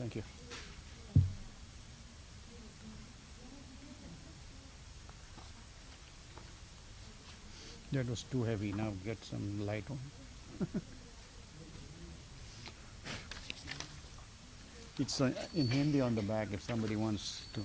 Thank you. That was too heavy. Now get some light on. It's in Hindi on the back if somebody wants to.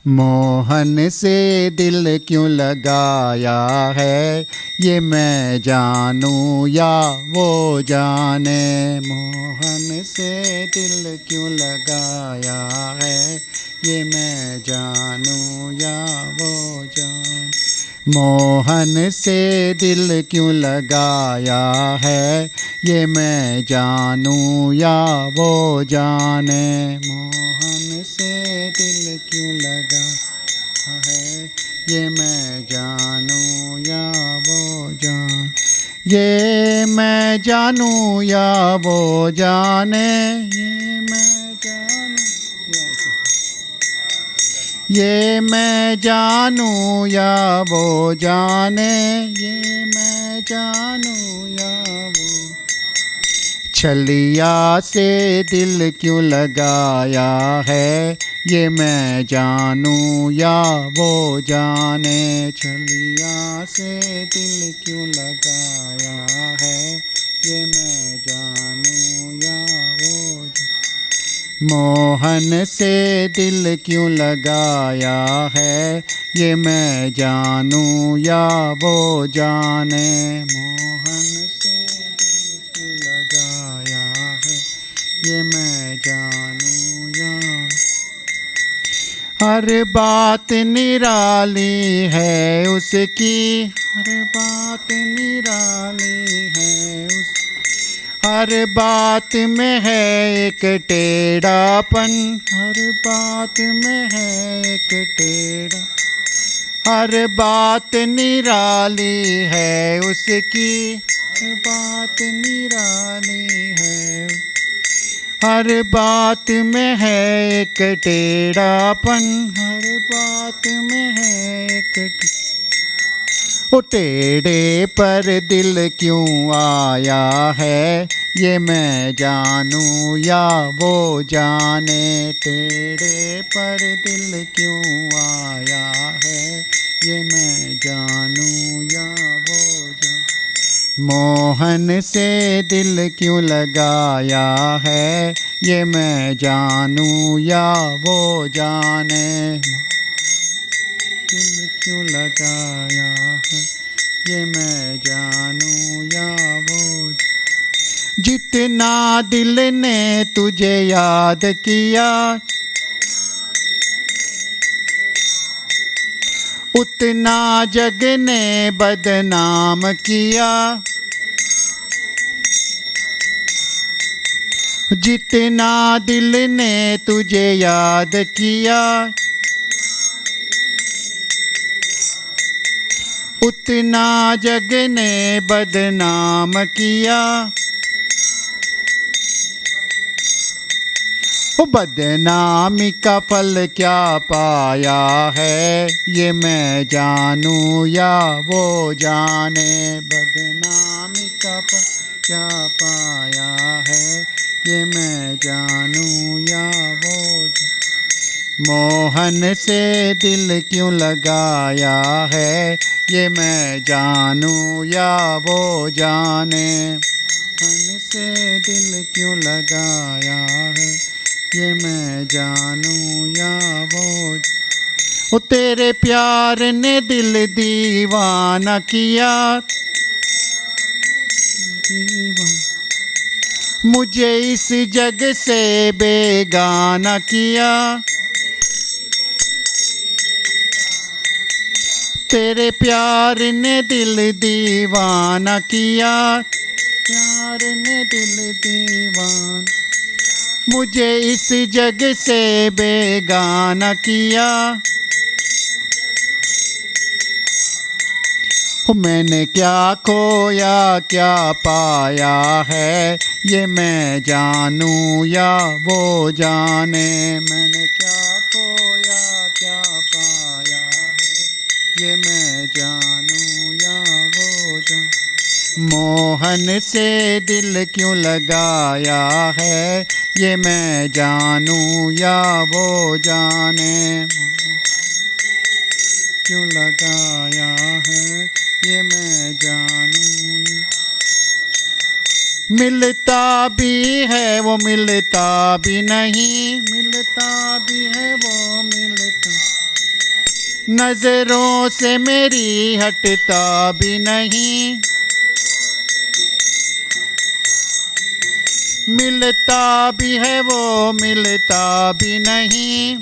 Mohan से दिल क्यों लगाया है, ये मैं जानूं या वो जाने। मोहन से दिल क्यों लगाया है, ये मैं जानूं या वो जाने। मोहन से दिल क्यों लगाया है, ये मैं जानूं या वो जाने। मोहन से दिल क्यों लगा है, ये मैं जानूं या वो जान। ये मैं जानूं या वो जाने, ये मैं जानूं, ये मैं जानूं या वो जाने, ये मैं जानूं या वो। छलिया से दिल क्यों लगाया है, ये मैं जानूं या वो जाने। छलिया से दिल क्यों लगाया है, ये मैं जानूं या वो जाने। मोहन से दिल क्यों लगाया है, ये मैं जानूं या वो जाने। मोहन से दिल क्यों लगाया है, ये मैं जानूं या। हर बात निराली है उसकी, हर बात निराली है उस। हर बात में है एक टेढ़ापन, हर बात में है एक टेढ़ा। हर बात निराली है उसकी, हर बात निराली है। हर बात में है एक टेढ़ापन, हर बात में है एक। ओ टेढ़े पर दिल क्यों आया है, ये मैं जानूं या वो जाने। टेढ़े पर दिल क्यों आया है, ये मैं जानूं या वो जाने। मोहन से दिल क्यों लगाया है, ये मैं जानूं या वो जाने। दिल क्यों लगाया है, ये मैं जानूं या वो। जितना दिल ने तुझे याद किया, उतना जग ने बदनाम किया। जितना दिल ने तुझे याद किया, उतना जग ने बदनाम किया। ओ बदनामी का फल क्या पाया है, ये मैं जानूं या वो जाने। बदनामी का फल क्या पाया है, ये मैं जानूं या वो जाने। मोहन से दिल क्यों लगाया है, ये मैं जानूं या वो जाने। मोहन से दिल क्यों लगाया है, ये मैं जानूं या वो। ओ तेरे प्यार ने दिल दीवाना किया, दीवाना। मुझे इस जग से बेगाना किया, तेरे प्यार ने दिल दीवाना किया, प्यार ने दिल दीवाना, मुझे इस जग से बेगाना किया। मैंने क्या खोया क्या पाया है, ये मैं जानूं या वो जाने। मैंने क्या खोया क्या पाया है, ये मैं जानूं या वो जाने। मोहन से दिल क्यों लगाया है, ये मैं जानूं या वो जाने। क्यों लगाया है, ये मैं जानूं। मिलता भी है वो मिलता भी नहीं, मिलता भी है वो मिलता, नजरों से मेरी हटता भी नहीं। मिलता भी है वो मिलता भी नहीं,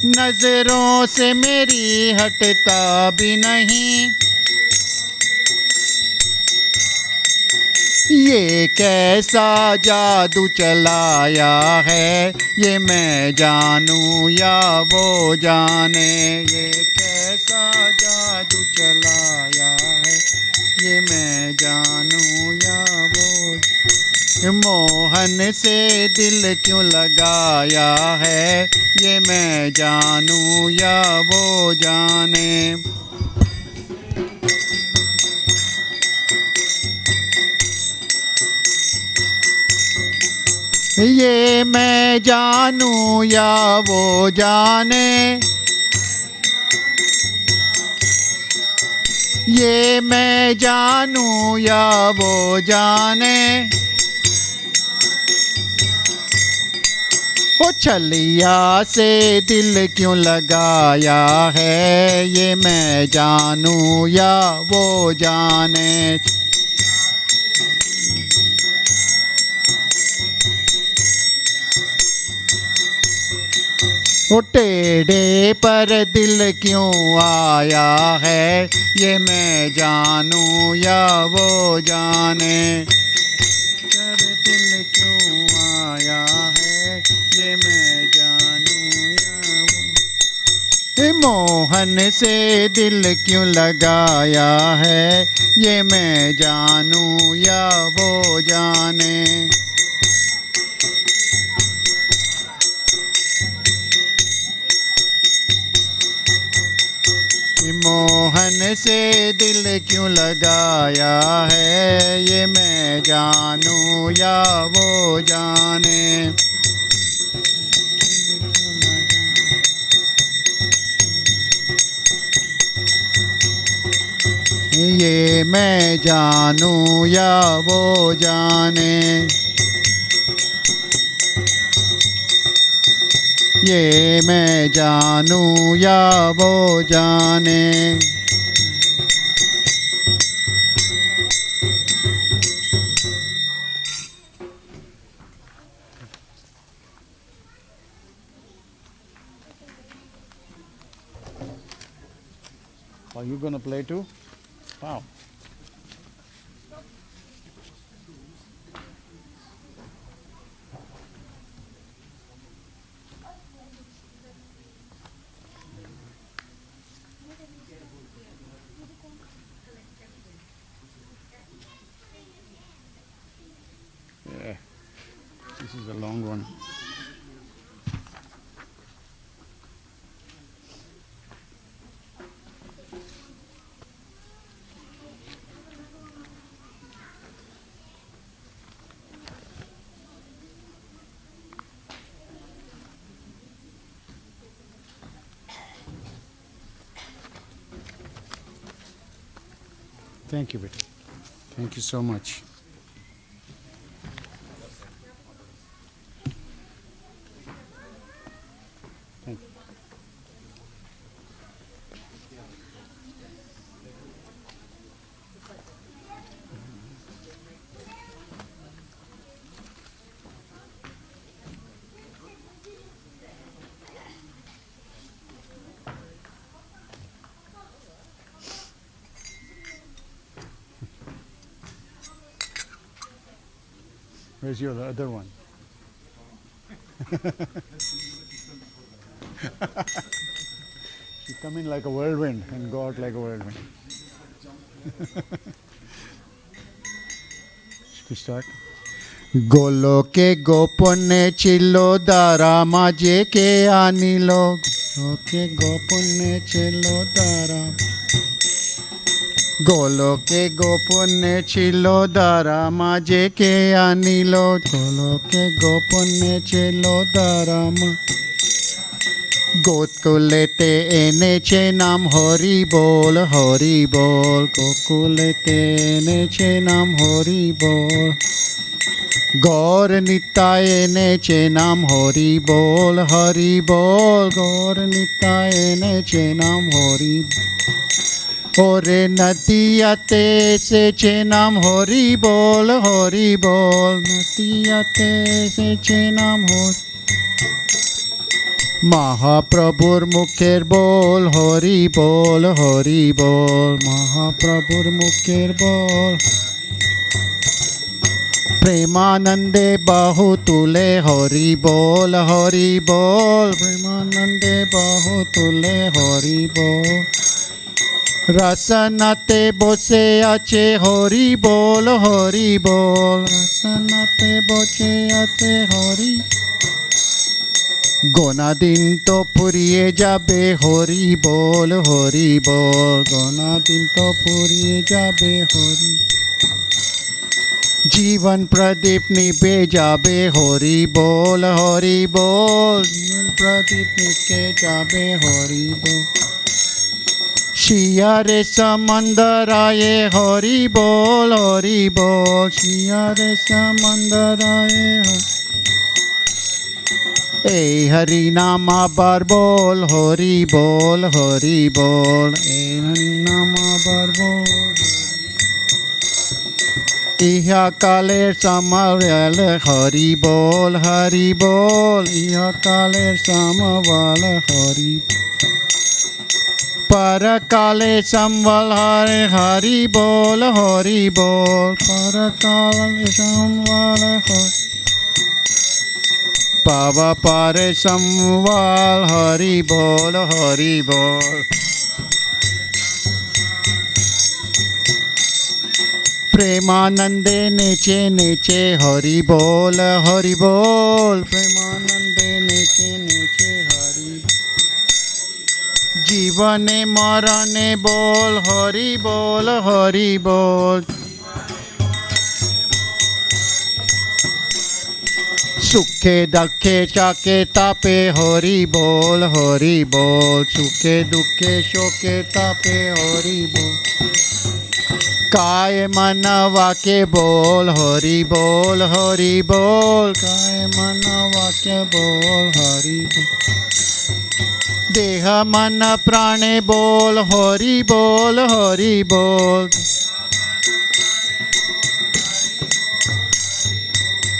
नजरों से मेरी हटता भी नहीं। ये कैसा जादू चलाया है, ये मैं जानूं या वो जाने। ये कैसा जादू चलाया है, ये मैं जानूं या वो। मोहन से दिल क्यों लगाया है, ये मैं जानूं या वो जाने। ये मैं जानूं या वो जाने, ये मैं जानूं या वो जाने। ओ छलिया से दिल क्यों लगाया है, ये मैं जानूं या वो जाने। ओ टेढ़े पर दिल क्यों आया है, ये मैं जानूं या वो जाने। पर दिल क्यों आया है, ये मैं जानूं या वो। मोहन से दिल क्यों लगाया है, ये मैं जानूं या वो जाने। मोहन से दिल क्यों लगाया है, ये मैं जानूं या वो जाने। ये मैं जानूं या वो जाने। ये मैं जानूं या वो जाने। Are you going to play too? Wow. Yeah, this is a long one. Thank you, Betty. Thank you so much. Thank you. Where's your other one? She come in like a whirlwind and go out like a whirlwind. Should we start? গোলকে গোপনে ছিল দ্বারা মাঝে কে আনিল গোলকে গোপনে ছিল দ্বারা গোলকে গোপনে ছিল দ্বারা মাঝে কে আনিল গোলকে গোপনে ছিল দ্বারা গোকুলেতে এনেছে নাম হরি বল গোকুলেতে এনেছে নাম হরি বল গৌর নিতাই এনেছে নাম হরি বল গৌর নিতাই এনেছে নাম হরি ওরে নদিয়াতে এসেছে নাম হরি বল নদিয়াতে এসেছে নাম হরি মহাপ্রভুর মুখের বল হরি বল মহাপ্রভুর মুখের বল প্রেমানন্দে বাহু তুলে হরি বল প্রেমানন্দে বাহু তুলে হরি বল রসনাতে বসে আছে হরি বল রসনাতে বসে আছে হরি গোনা দিন তো ফুরিয়ে যাবে হরি বল গোনা দিন তো ফুরিয়ে যাবে হরি जीवन प्रदीप निभे जाबे हरि बोल जीवन प्रदीप निभे जाबे हरि बोल शिया रे समंदर आए हरि बोल शिया रे समंदर आए ए हरि नाम आबार बोल हरि बोल ए हरि नाम आबार बोल इहा कालेर समवाल हरि बोल इहा कालेर समवाल हरि पर काले समवल हरि बोल पर काले समवाल हरि पावा पारे समवाल हरि बोल प्रेमानंदे नेचे नेचे हरि बोल प्रेमानंदे नेचे नेचे हरि जीवने मरणे बोल हरि बोल सुखे दुखे चाके तापे हरि बोल सुखे दुखे शोके तापे हरि बोल काय मन वाक्य बोल हरि बोल काय मन वाक्य बोल हरि बोल देह मन प्राणे बोल हरि बोल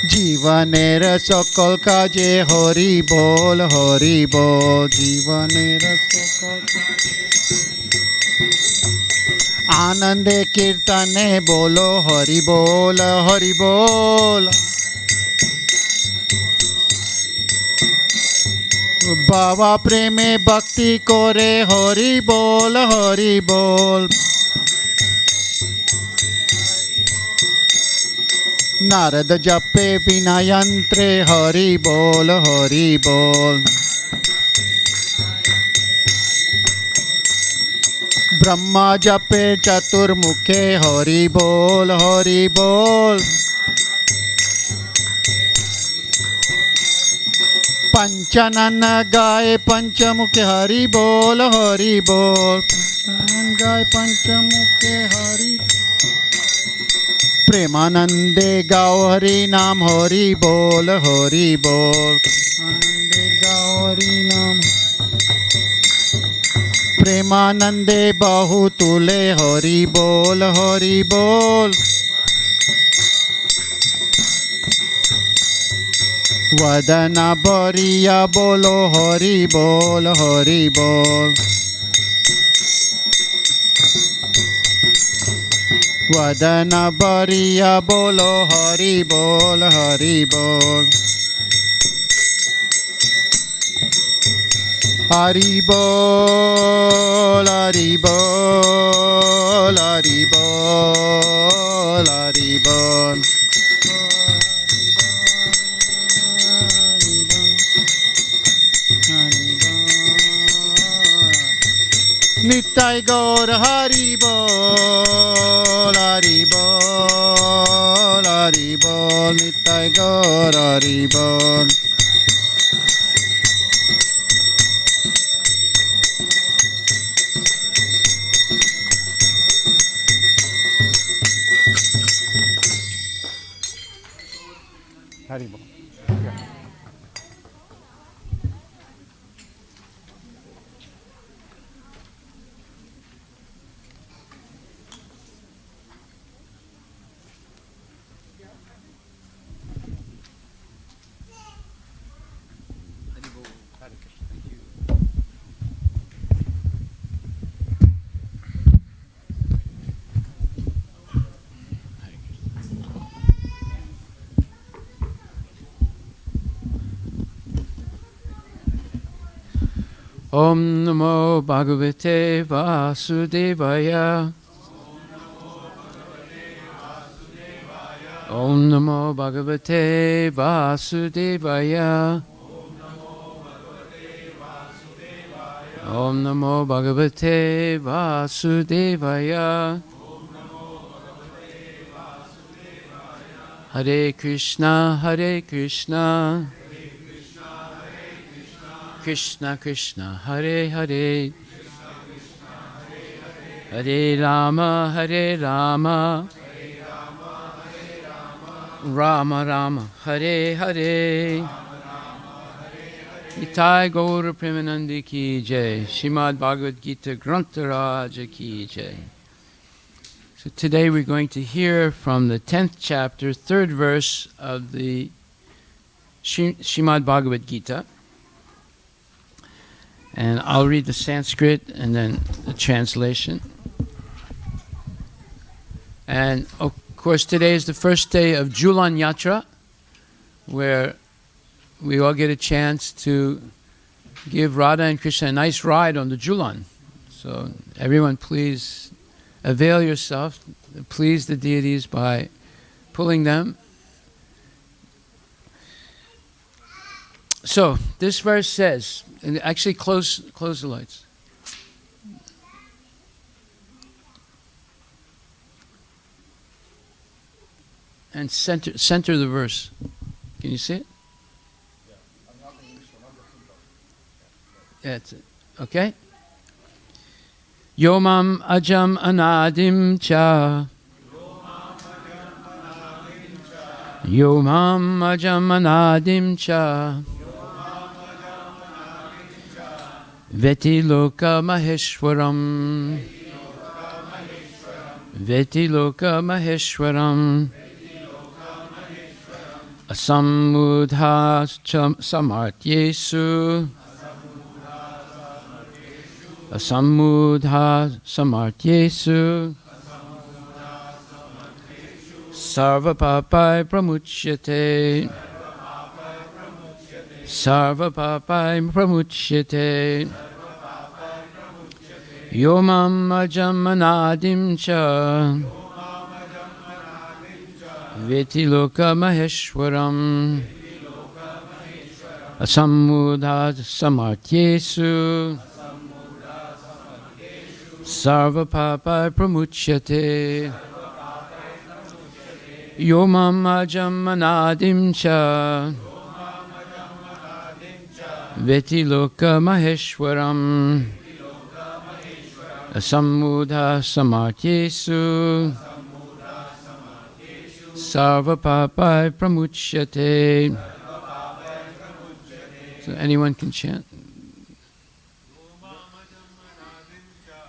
जीवनेर सकल काजे हरि बोल जीवनेर सकल आनंदे कीर्तने बोलो हरि बोल बाबा प्रेमे भक्ति करे हरि बोल नारद जपे बिना यंत्रे हरि बोल ब्रह्मा जपे चतुर्मुखे हरि बोल पंचनन गाय पंचमुखे हरि बोल पंचनन गाय पंचमुखे हरि प्रेमानंदे गाओ हरि नाम हरि बोल प्रेमानंदे गाओ हरि नाम प्रेमानंदे बाहु तुले हरि बोल वदना बरिया बोलो हरि बोल वदन बरिया बोलो हरि बोल हरि बोल हरि बोल हरि बोल हरि बोल हरि बोल नित्य गौर हरि बोल हरि बोल हरि बोल नित्य गौर हरि बोल हरि बोल Om Namo Bhagavate Vasudevaya. Om Namo Bhagavate Vasudevaya. Om Namo Bhagavate Vasudevaya. Hare Krishna, Hare Krishna. Krishna Krishna Hare Hare Hare Rama Hare Rama Rama Rama Hare Hare Nitai Gaur Premanandi Ki Jai Srimad Bhagavad Gita Grantaraja Ki Jai. So today we're going to hear from the 10th chapter, 3rd verse of the Srimad Bhagavad Gita. And I'll read the Sanskrit and then the translation. And of course today is the first day of Julan Yatra, where we all get a chance to give Radha and Krishna a nice ride on the Julan. So everyone please avail yourself, please the deities by pulling them. So this verse says, and actually close the lights. And center the verse. Can you see it? Yeah, that's it. Okay. Yomam ajam anadim cha. Yomam ajam anadim cha. Veti loka maheshwaram. Veti loka maheshwaram. Asamudha samartyesu. Asamudha samartyesu. Sarva papai pramuchyate. Sarva papai pramuchyate. Yomam ajamanadim cha. Veti loka maheshwaram. Asamudha samartyesu. Sarva papai pramuchyate. Yomam ajamanadim cha. Veti loka maheshwaram. Asamudha samartyesu. Sarva papai pramuchyate. So anyone can chant.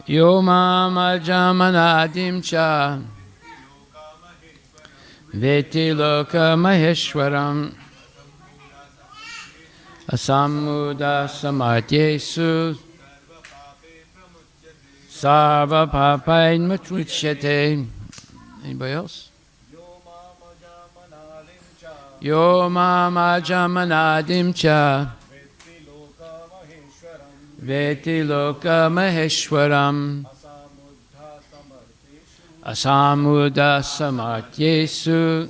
Yomam ajamanadim cha. Veti loka maheshwaram. Asamudha samartyesu. Sarva papai pramuchyate. Anybody else? Yo mama jamanadim cha veti loka maheshwaram asamudha samartyesu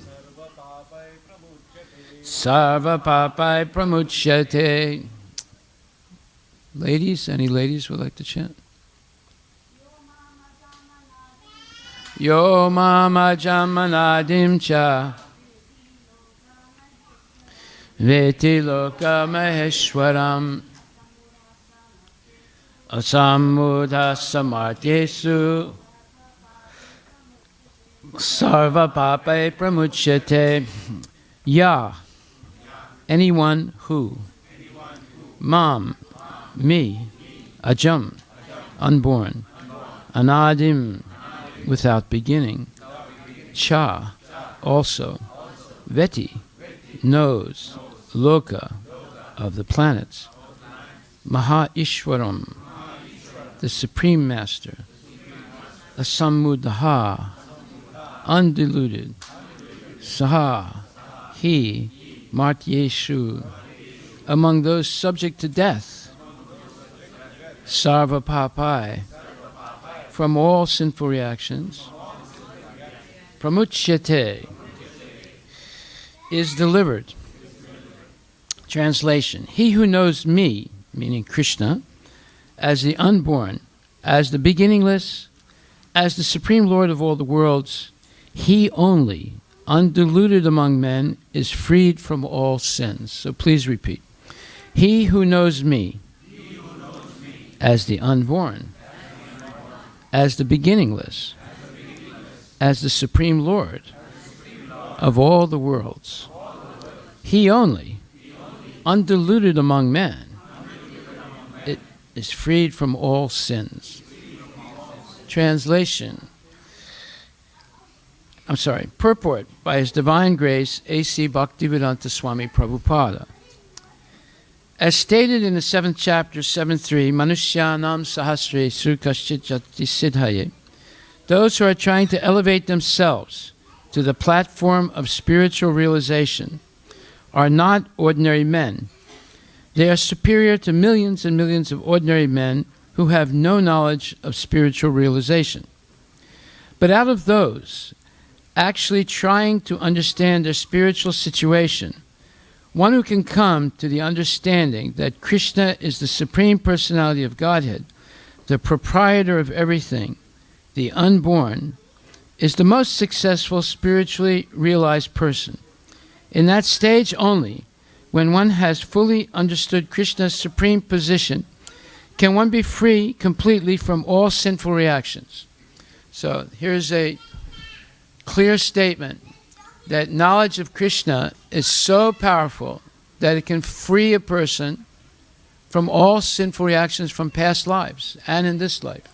sarva papai pramuchyate. Ladies, any ladies would like to chant? Yo mama jamanadim cha veti loka maheshwaram asamudha samartyesu sarva papai pramuchyate. Ya, anyone who. Mam, me. Ajam, unborn. Anadim, without beginning. Cha, also. Veti, knows. Loka, of the planets. Maha Ishwaram, the Supreme Master. Asamudha, undiluted. Saha, he, Martyeshu, among those subject to death. Sarva papai, from all sinful reactions. Pramuchyate, is delivered. Translation: he who knows me, meaning Krishna, as the unborn, as the beginningless, as the Supreme Lord of all the worlds, he only, undiluted among men, is freed from all sins. So please repeat. He who knows me, as the unborn, as the beginningless, as the Supreme Lord of all the worlds, he only, undiluted among men, is freed from all sins. Translation. Purport by His Divine Grace, A.C. Bhaktivedanta Swami Prabhupada. As stated in the 7th chapter, 7.3, Manushyanam Sahasre Srukashchit Jati Siddhaye, those who are trying to elevate themselves to the platform of spiritual realization are not ordinary men. They are superior to millions and millions of ordinary men who have no knowledge of spiritual realization. But out of those actually trying to understand their spiritual situation, one who can come to the understanding that Krishna is the Supreme Personality of Godhead, the proprietor of everything, the unborn, is the most successful spiritually realized person. In that stage only, when one has fully understood Krishna's supreme position, can one be free completely from all sinful reactions. So here's a clear statement that knowledge of Krishna is so powerful that it can free a person from all sinful reactions from past lives and in this life.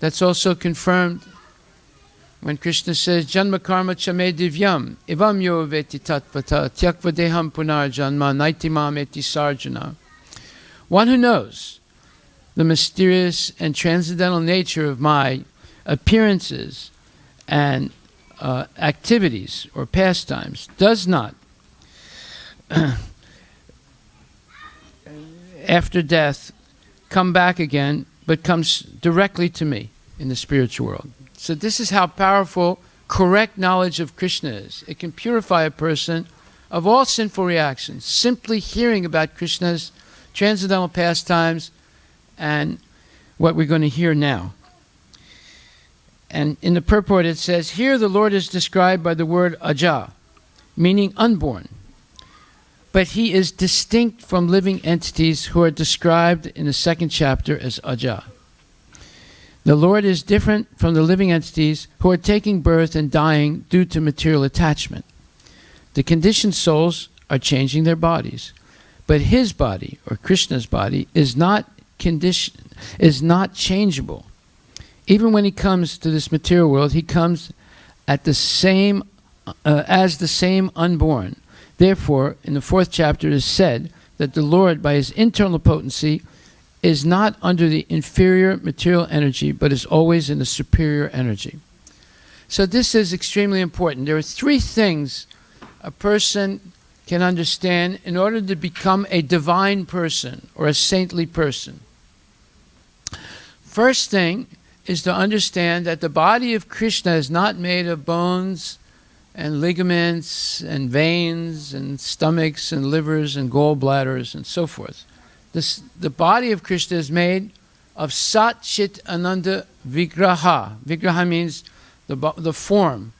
That's also confirmed when Krishna says, Janma karma chame divyam, ivam yo veti tatvata, tyakva deham punar janma, naitimam eti sarjana. One who knows the mysterious and transcendental nature of my appearances and activities or pastimes does not, after death, come back again, but comes directly to me in the spiritual world. So this is how powerful correct knowledge of Krishna is. It can purify a person of all sinful reactions, simply hearing about Krishna's transcendental pastimes and what we're going to hear now. And in the purport it says, here the Lord is described by the word aja, meaning unborn. But he is distinct from living entities who are described in the 2nd chapter as aja. The Lord is different from the living entities who are taking birth and dying due to material attachment. The conditioned souls are changing their bodies, but his body, or Krishna's body, is not changeable. Even when he comes to this material world, he comes at the same as the same unborn. Therefore, in the 4th chapter it is said that the Lord, by his internal potency, is not under the inferior material energy, but is always in the superior energy. So this is extremely important. There are three things a person can understand in order to become a divine person or a saintly person. First thing is to understand that the body of Krishna is not made of bones and ligaments and veins and stomachs and livers and gallbladders and so forth. The body of Krishna is made of Sat Chit Ananda Vigraha. Vigraha means the form.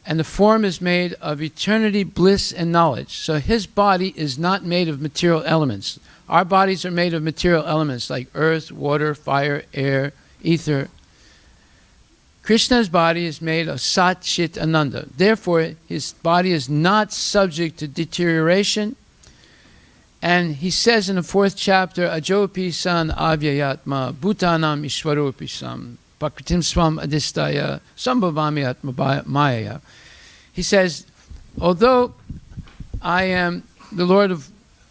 And the form is made of eternity, bliss, and knowledge. So his body is not made of material elements. Our bodies are made of material elements like earth, water, fire, air, ether. Krishna's body is made of Sat Chit Ananda. Therefore, his body is not subject to deterioration. And he says in the 4th chapter, Ajopi san avyayatma bhutanam ishwaropi sam pakritim swam adistaya sambhavami atma maya. He says, although I am the Lord of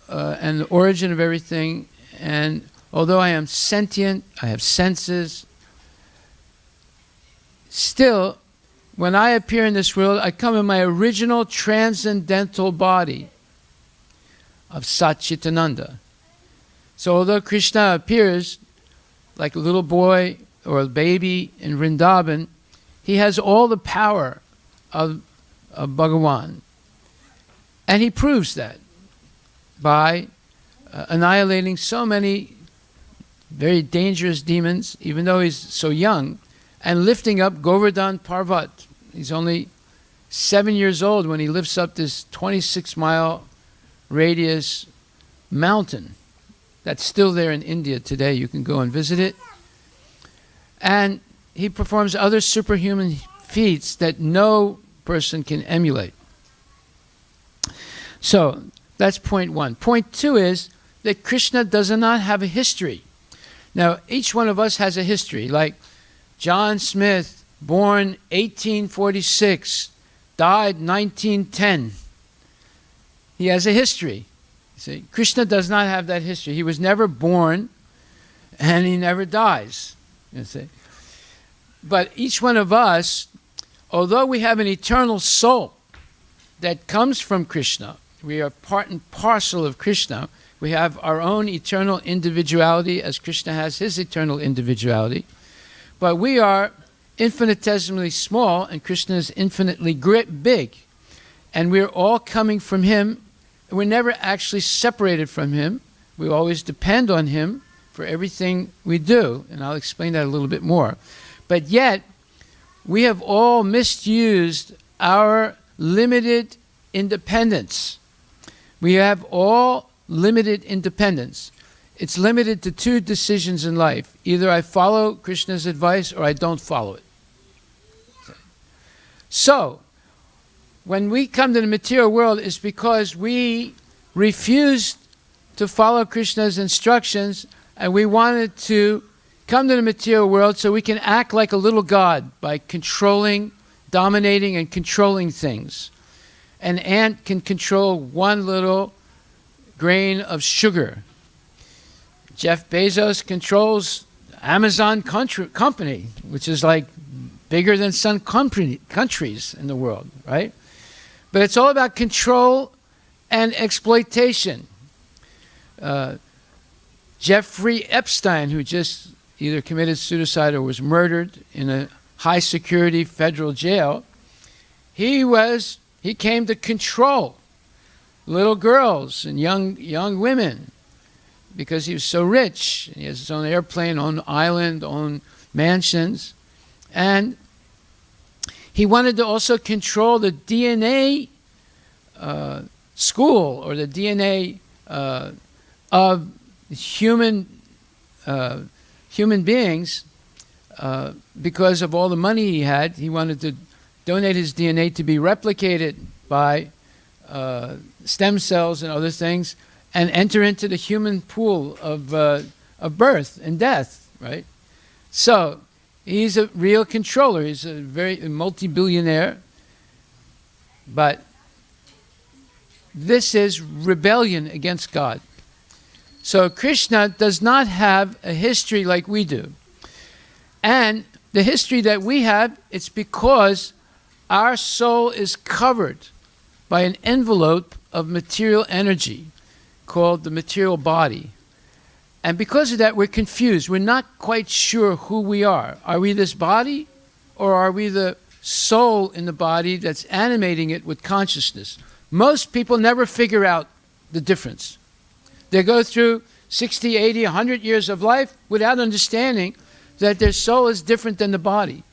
and the origin of everything, and although I am sentient, I have senses, still, when I appear in this world, I come in my original transcendental body of Satchitananda. So although Krishna appears like a little boy or a baby in Vrindavan, he has all the power of Bhagavan. And he proves that by annihilating so many very dangerous demons, even though he's so young, and lifting up Govardhan Parvat. He's only 7 years old when he lifts up this 26-mile radius mountain that's still there in India today. You can go and visit it. And he performs other superhuman feats that no person can emulate. So that's point one. Point two is that Krishna does not have a history. Now, each one of us has a history. Like John Smith, born 1846, died 1910. He has a history. See, Krishna does not have that history. He was never born, and he never dies. You see, but each one of us, although we have an eternal soul that comes from Krishna, we are part and parcel of Krishna. We have our own eternal individuality, as Krishna has his eternal individuality. But we are infinitesimally small, and Krishna is infinitely big. And we're all coming from him. We're never actually separated from him. We always depend on him for everything we do. And I'll explain that a little bit more. But yet, we have all misused our limited independence. We have all limited independence. It's limited to two decisions in life. Either I follow Krishna's advice or I don't follow it. So, when we come to the material world, it's because we refused to follow Krishna's instructions, and we wanted to come to the material world so we can act like a little god by controlling, dominating, and controlling things. An ant can control one little grain of sugar. Jeff Bezos controls Amazon company, which is like bigger than some countries in the world, right? But it's all about control and exploitation. Jeffrey Epstein, who just either committed suicide or was murdered in a high-security federal jail, he came to control little girls and young women because he was so rich. He has his own airplane, own island, own mansions. And he wanted to also control the DNA school, or the DNA of human beings, because of all the money he had. He wanted to donate his DNA to be replicated by stem cells and other things, and enter into the human pool of birth and death, right? So he's a real controller. He's a multi-billionaire. But this is rebellion against God. So Krishna does not have a history like we do. And the history that we have, it's because our soul is covered by an envelope of material energy called the material body. And because of that, we're confused. We're not quite sure who we are. Are we this body, or are we the soul in the body that's animating it with consciousness? Most people never figure out the difference. They go through 60, 80, 100 years of life without understanding that their soul is different than the body.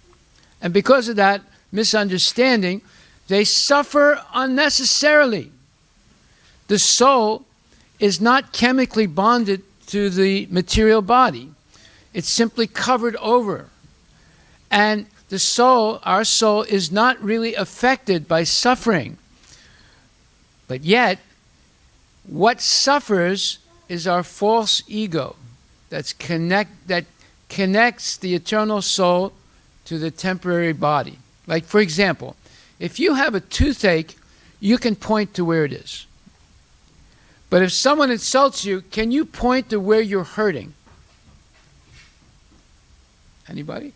And because of that misunderstanding, they suffer unnecessarily. The soul is not chemically bonded to the material body. It's simply covered over. And the soul, our soul, is not really affected by suffering. But yet, what suffers is our false ego that connects the eternal soul to the temporary body. Like, for example, if you have a toothache, you can point to where it is. But if someone insults you, can you point to where you're hurting? Anybody?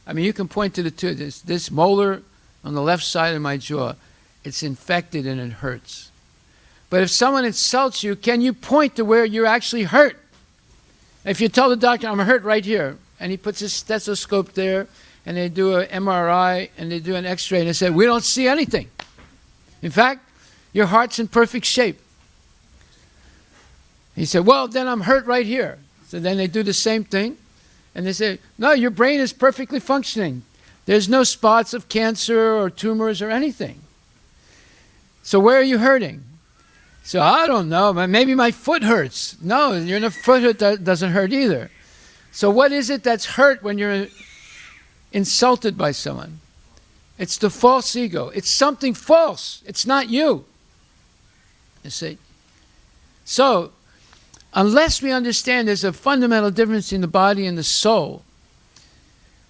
I mean, you can point to the tooth. This molar on the left side of my jaw, it's infected and it hurts. But if someone insults you, can you point to where you're actually hurt? If you tell the doctor, I'm hurt right here, and he puts his stethoscope there, and they do an MRI, and they do an X-ray, and they say, we don't see anything. In fact, your heart's in perfect shape. He said, well, then I'm hurt right here. So then they do the same thing, and they say, no, your brain is perfectly functioning. There's no spots of cancer or tumors or anything. So where are you hurting? So I don't know, maybe my foot hurts. No, your foot doesn't hurt either. So what is it that's hurt when you're insulted by someone? It's the false ego. It's something false. It's not you. You see? So, unless we understand there's a fundamental difference in the body and the soul,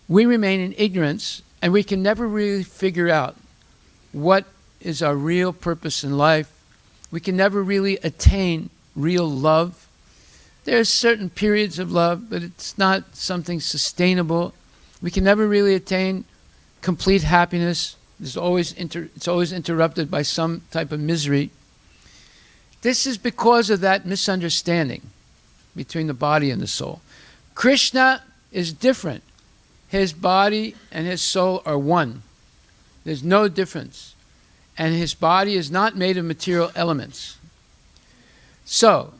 we remain in ignorance, and we can never really figure out what is our real purpose in life. We can never really attain real love. There's certain periods of love, but it's not something sustainable. We can never really attain complete happiness. It's always interrupted by some type of misery. This is because of that misunderstanding between the body and the soul. Krishna is different. His body and his soul are one. There's no difference. And his body is not made of material elements. So,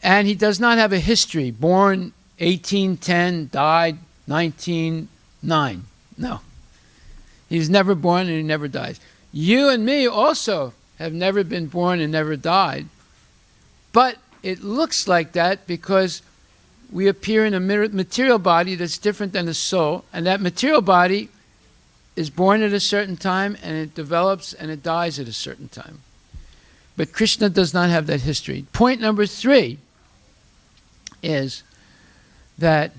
and he does not have a history. Born 1810, died 1909. No. He's never born and he never dies. You and me also have never been born and never died. But it looks like that because we appear in a material body that's different than the soul. And that material body is born at a certain time, and it develops and it dies at a certain time. But Krishna does not have that history. Point number 3 is that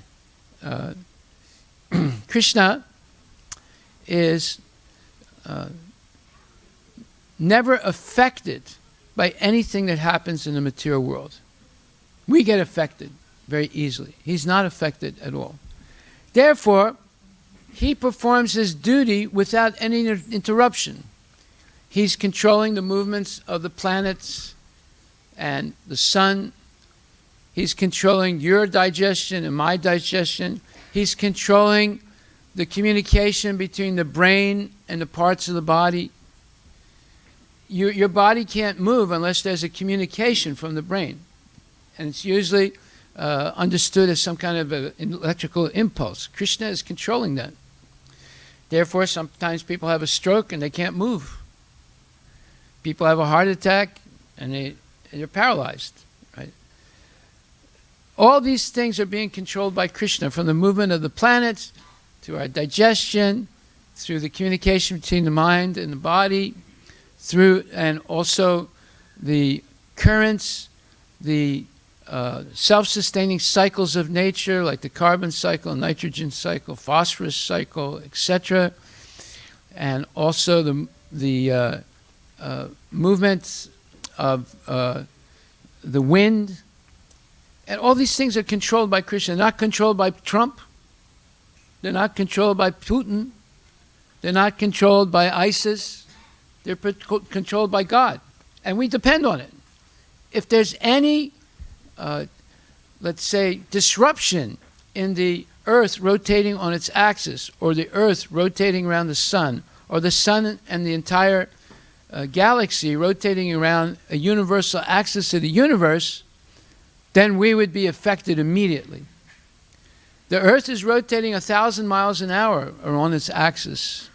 Krishna is never affected by anything that happens in the material world. We get affected very easily. He's not affected at all. Therefore, he performs his duty without any interruption. He's controlling the movements of the planets and the sun. He's controlling your digestion and my digestion. He's controlling the communication between the brain and the parts of the body. Your body can't move unless there's a communication from the brain. And it's usually understood as some kind of an electrical impulse. Krishna is controlling that. Therefore, sometimes people have a stroke and they can't move. People have a heart attack and they're paralyzed. Right? All these things are being controlled by Krishna, from the movement of the planets to our digestion, through the communication between the mind and the body, through and also the currents, the self-sustaining cycles of nature, like the carbon cycle, nitrogen cycle, phosphorus cycle, etc., and also the movements of the wind. And all these things are controlled by Krishna. They're not controlled by Trump. They're not controlled by Putin. They're not controlled by ISIS. They're controlled by God. And we depend on it. If there's any, let's say, disruption in the Earth rotating on its axis, or the Earth rotating around the Sun, or the Sun and the entire galaxy rotating around a universal axis of the universe, then we would be affected immediately. The Earth is rotating 1,000 miles an hour on its axis.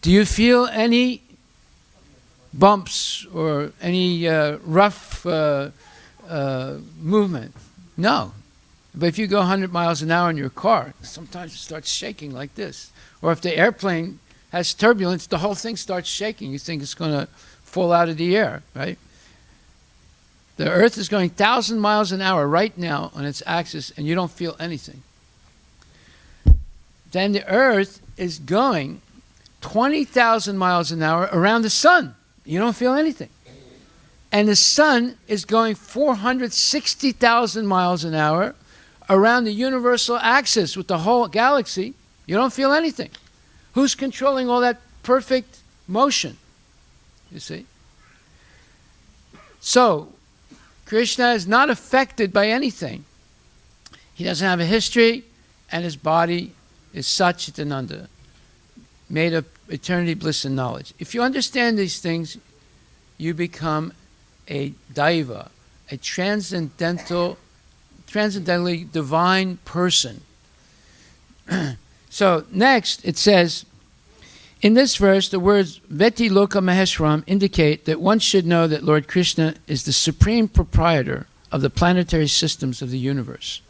Do you feel any bumps or any rough movement? No. But if you go 100 miles an hour in your car, sometimes it starts shaking like this. Or if the airplane has turbulence, the whole thing starts shaking. You think it's going to fall out of the air, right? The Earth is going 1,000 miles an hour right now on its axis, and you don't feel anything. Then the Earth is going 20,000 miles an hour around the Sun. You don't feel anything. And the Sun is going 460,000 miles an hour around the universal axis with the whole galaxy. You don't feel anything. Who's controlling all that perfect motion? You see? So, Krishna is not affected by anything. He doesn't have a history, and his body is Satchitananda, made of eternity, bliss, and knowledge. If you understand these things, you become a daiva, a transcendentally divine person. So next it says, in this verse, the words Veti Loka Maheshwaram indicate that one should know that Lord Krishna is the supreme proprietor of the planetary systems of the universe.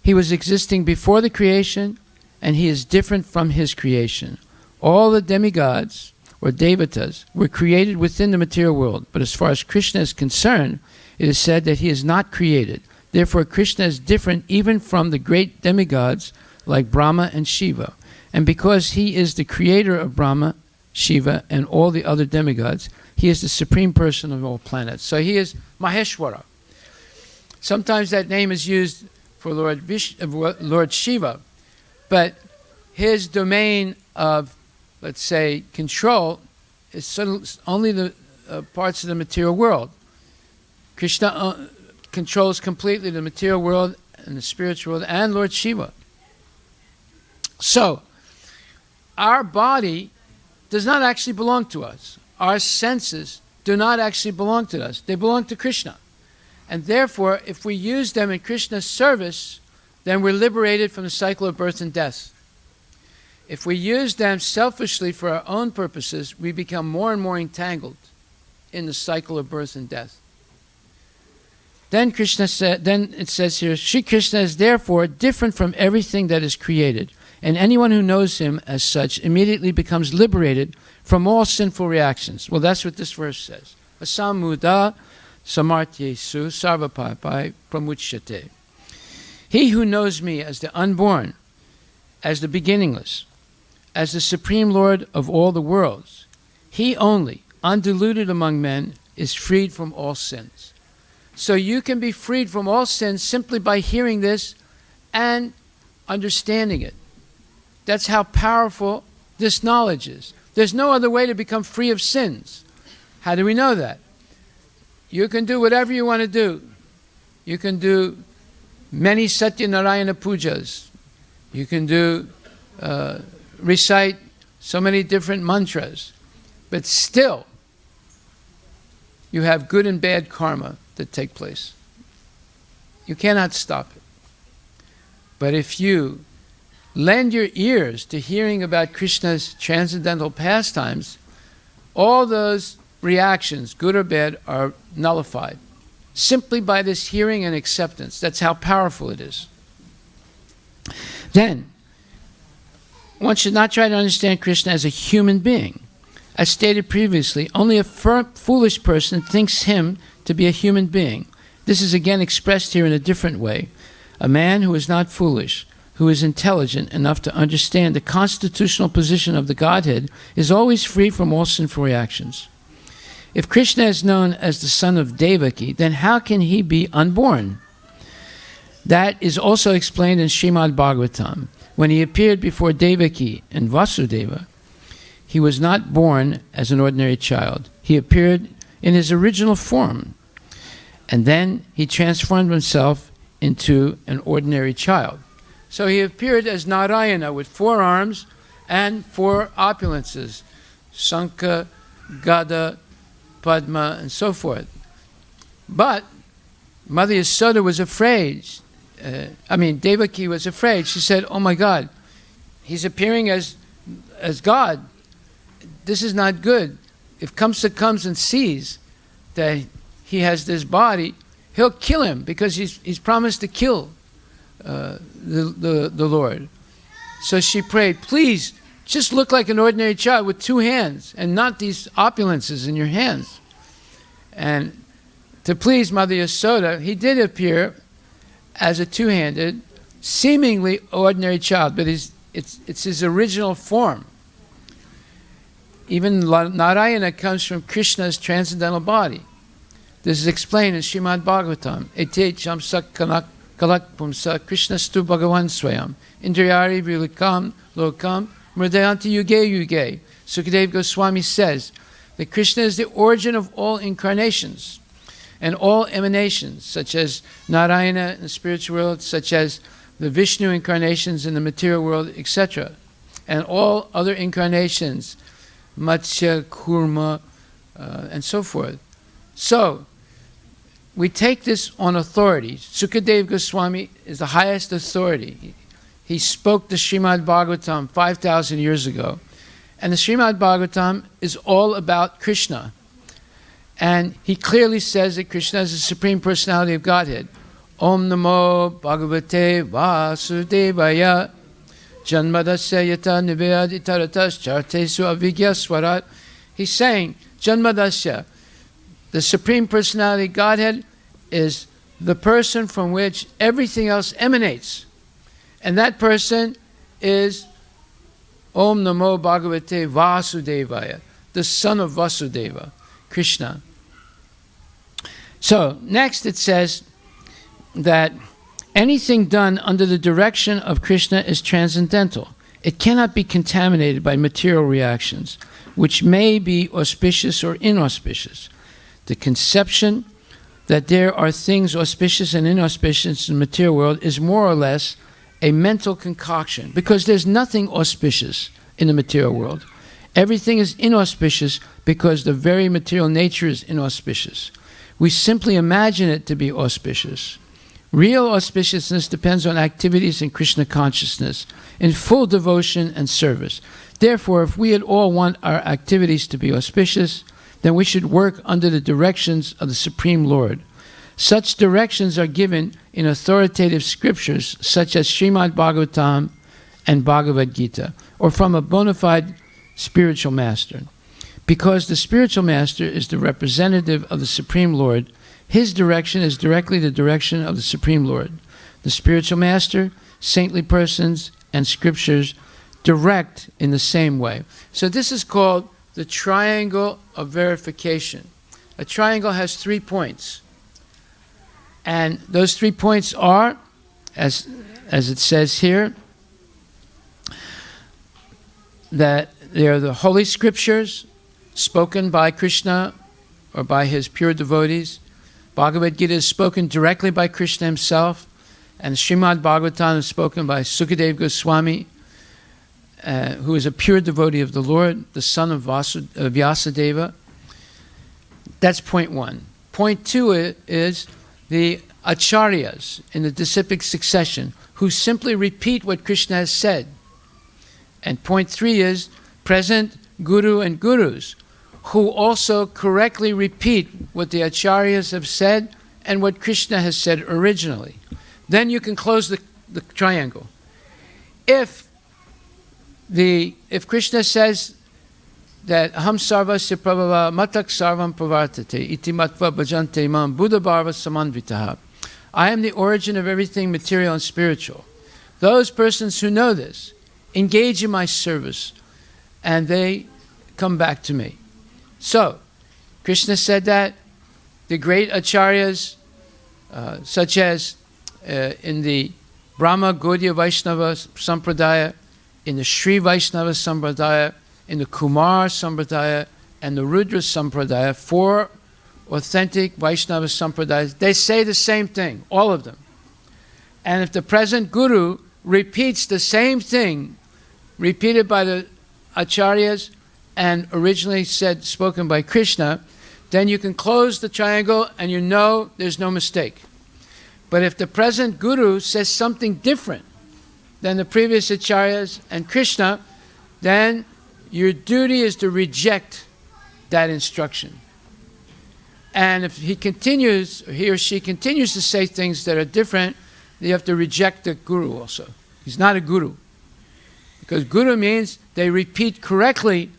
He was existing before the creation, and he is different from his creation. All the demigods, or devatas, were created within the material world, but as far as Krishna is concerned, it is said that he is not created. Therefore, Krishna is different even from the great demigods like Brahma and Shiva. And because he is the creator of Brahma, Shiva, and all the other demigods, he is the supreme person of all planets. So he is Maheshwara. Sometimes that name is used for Lord Shiva, but his domain of, let's say, control is only the parts of the material world. Krishna controls completely the material world and the spiritual world and Lord Shiva. So, our body does not actually belong to us. Our senses do not actually belong to us. They belong to Krishna. And therefore, if we use them in Krishna's service, then we're liberated from the cycle of birth and death. If we use them selfishly for our own purposes, we become more and more entangled in the cycle of birth and death. Then it says here, Sri Krishna is therefore different from everything that is created, and anyone who knows him as such immediately becomes liberated from all sinful reactions. Well, that's what this verse says. Asamuda samartyesu sarvapapai pramuchyate. He who knows me as the unborn, as the beginningless, as the supreme Lord of all the worlds, he only, undiluted among men, is freed from all sins. So you can be freed from all sins simply by hearing this and understanding it. That's how powerful this knowledge is. There's no other way to become free of sins. How do we know that? You can do whatever you want to do. You can do many Satyanarayana pujas. You can do recite so many different mantras. But still, you have good and bad karma that take place. You cannot stop it. But if you lend your ears to hearing about Krishna's transcendental pastimes, all those reactions, good or bad, are nullified simply by this hearing and acceptance. That's how powerful it is. Then, one should not try to understand Krishna as a human being. As stated previously, only a foolish person thinks him to be a human being. This is again expressed here in a different way. A man who is not foolish, who is intelligent enough to understand the constitutional position of the Godhead, is always free from all sinful reactions. If Krishna is known as the son of Devaki, then how can he be unborn? That is also explained in Srimad Bhagavatam. When he appeared before Devaki and Vasudeva, he was not born as an ordinary child. He appeared in his original form, and then he transformed himself into an ordinary child. So he appeared as Narayana with 4 arms and 4 opulences, Sankha, Gada, Padma, and so forth. But Mother Yasoda was afraid. Devaki was afraid. She said, "Oh my God, he's appearing as God. This is not good. If Kamsa comes and sees that he has this body, he'll kill him because he's promised to kill the Lord." So she prayed, "Please, just look like an ordinary child with 2 hands and not these opulences in your hands." And to please Mother Yasoda, he did appear as a 2-handed, seemingly ordinary child, but it's his original form. Even Narayana comes from Krishna's transcendental body. This is explained in Srimad Bhagavatam. Ete chamsak kalak pumsa Krishnastu Bhagavan Swayam Indriyari Vilikam Lokam Mridayanti Yuge Yuge. Sukadeva Goswami says that Krishna is the origin of all incarnations and all emanations, such as Narayana in the spiritual world, such as the Vishnu incarnations in the material world, etc. And all other incarnations, Matsya, Kurma, and so forth. So, we take this on authority. Sukadeva Goswami is the highest authority. He spoke the Srimad Bhagavatam 5,000 years ago. And the Srimad Bhagavatam is all about Krishna. And he clearly says that Krishna is the Supreme Personality of Godhead. Om Namo Bhagavate Vasudevaya Janmadasya Yata Niveditaratas Chartesu Avigya Swarat. He's saying, Janmadasya, the Supreme Personality of Godhead, is the person from which everything else emanates. And that person is Om Namo Bhagavate Vasudevaya, the son of Vasudeva, Krishna. So, next it says that anything done under the direction of Krishna is transcendental. It cannot be contaminated by material reactions, which may be auspicious or inauspicious. The conception that there are things auspicious and inauspicious in the material world is more or less a mental concoction, because there's nothing auspicious in the material world. Everything is inauspicious because the very material nature is inauspicious. We simply imagine it to be auspicious. Real auspiciousness depends on activities in Krishna consciousness, in full devotion and service. Therefore, if we at all want our activities to be auspicious, then we should work under the directions of the Supreme Lord. Such directions are given in authoritative scriptures such as Srimad Bhagavatam and Bhagavad Gita, or from a bona fide spiritual master. Because the spiritual master is the representative of the Supreme Lord, his direction is directly the direction of the Supreme Lord. The spiritual master, saintly persons, and scriptures direct in the same way. So this is called the triangle of verification. A triangle has 3 points. And those 3 points are, as it says here, that they are the holy scriptures spoken by Krishna or by his pure devotees. Bhagavad Gita is spoken directly by Krishna himself, and Srimad Bhagavatam is spoken by Sukadeva Goswami, who is a pure devotee of the Lord, the son of Vyasadeva. That's point 1. Point 2 is the acharyas in the disciplic succession, who simply repeat what Krishna has said. And point 3 is present guru and gurus, who also correctly repeat what the acharyas have said and what Krishna has said originally. Then you can close the triangle. If Krishna says that Aham sarvasya prabhava matak sarvam pravartate iti matva bhajante mam buddha bharva samanvitaha, I am the origin of everything material and spiritual. Those persons who know this engage in my service and they come back to me. So, Krishna said that. The great acharyas, such as in the Brahma Gaudiya Vaishnava Sampradaya, in the Sri Vaishnava Sampradaya, in the Kumar Sampradaya, and the Rudra Sampradaya, 4 authentic Vaishnava Sampradayas, they say the same thing, all of them. And if the present Guru repeats the same thing, repeated by the Acharyas and originally spoken by Krishna, then you can close the triangle and you know there's no mistake. But if the present Guru says something different than the previous Acharyas and Krishna, then your duty is to reject that instruction. And if he or she continues to say things that are different, you have to reject the Guru also. He's not a Guru. Because Guru means they repeat correctly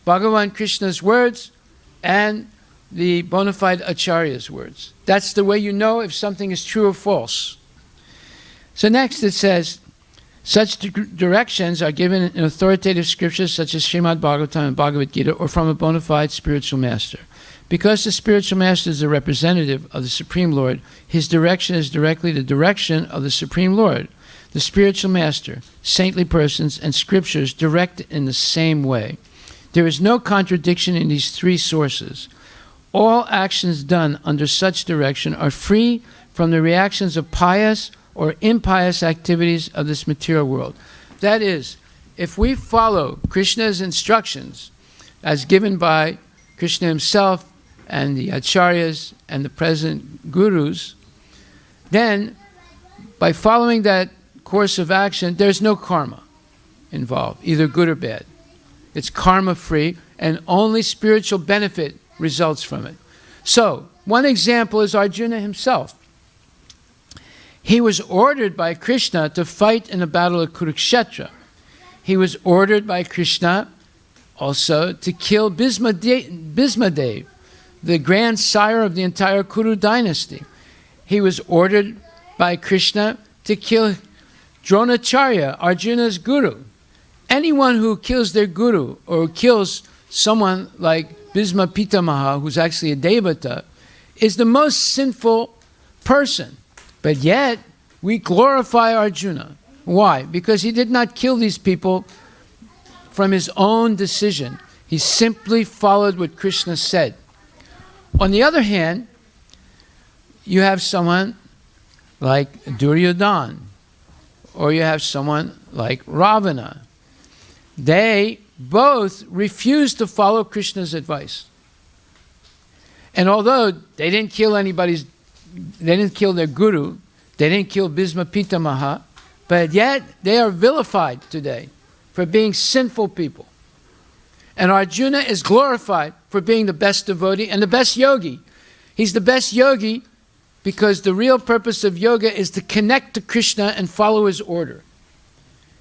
Bhagavan Krishna's words and the bona fide Acharya's words. That's the way you know if something is true or false. So next it says, such directions are given in authoritative scriptures such as Srimad Bhagavatam and Bhagavad Gita, or from a bona fide spiritual master. Because the spiritual master is a representative of the Supreme Lord, his direction is directly the direction of the Supreme Lord. The spiritual master, saintly persons, and scriptures direct in the same way. There is no contradiction in these 3 sources. All actions done under such direction are free from the reactions of pious or impious activities of this material world. That is, if we follow Krishna's instructions as given by Krishna himself and the Acharyas and the present Gurus, then by following that course of action, there's no karma involved, either good or bad. It's karma-free, and only spiritual benefit results from it. So, one example is Arjuna himself. He was ordered by Krishna to fight in the battle of Kurukshetra. He was ordered by Krishna also to kill Bhismadev, the grandsire of the entire Kuru dynasty. He was ordered by Krishna to kill Dronacharya, Arjuna's guru. Anyone who kills their guru or kills someone like Bhisma Pitamaha, who's actually a Devata, is the most sinful person. But yet, we glorify Arjuna. Why? Because he did not kill these people from his own decision. He simply followed what Krishna said. On the other hand, you have someone like Duryodhana, or you have someone like Ravana. They both refused to follow Krishna's advice. And although they didn't kill their guru, they didn't kill Bhisma Pitamaha, but yet they are vilified today for being sinful people. And Arjuna is glorified for being the best devotee and the best yogi. He's the best yogi because the real purpose of yoga is to connect to Krishna and follow his order.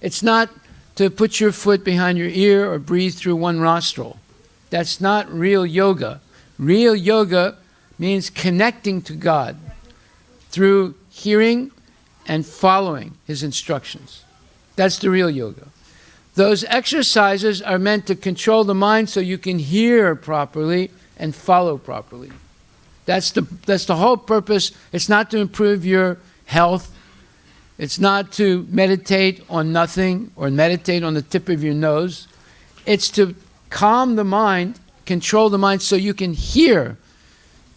It's not to put your foot behind your ear or breathe through one nostril. That's not real yoga. Real yoga means connecting to God through hearing and following his instructions. That's the real yoga. Those exercises are meant to control the mind so you can hear properly and follow properly. That's the whole purpose. It's not to improve your health. It's not to meditate on nothing or meditate on the tip of your nose. It's to calm the mind, control the mind so you can hear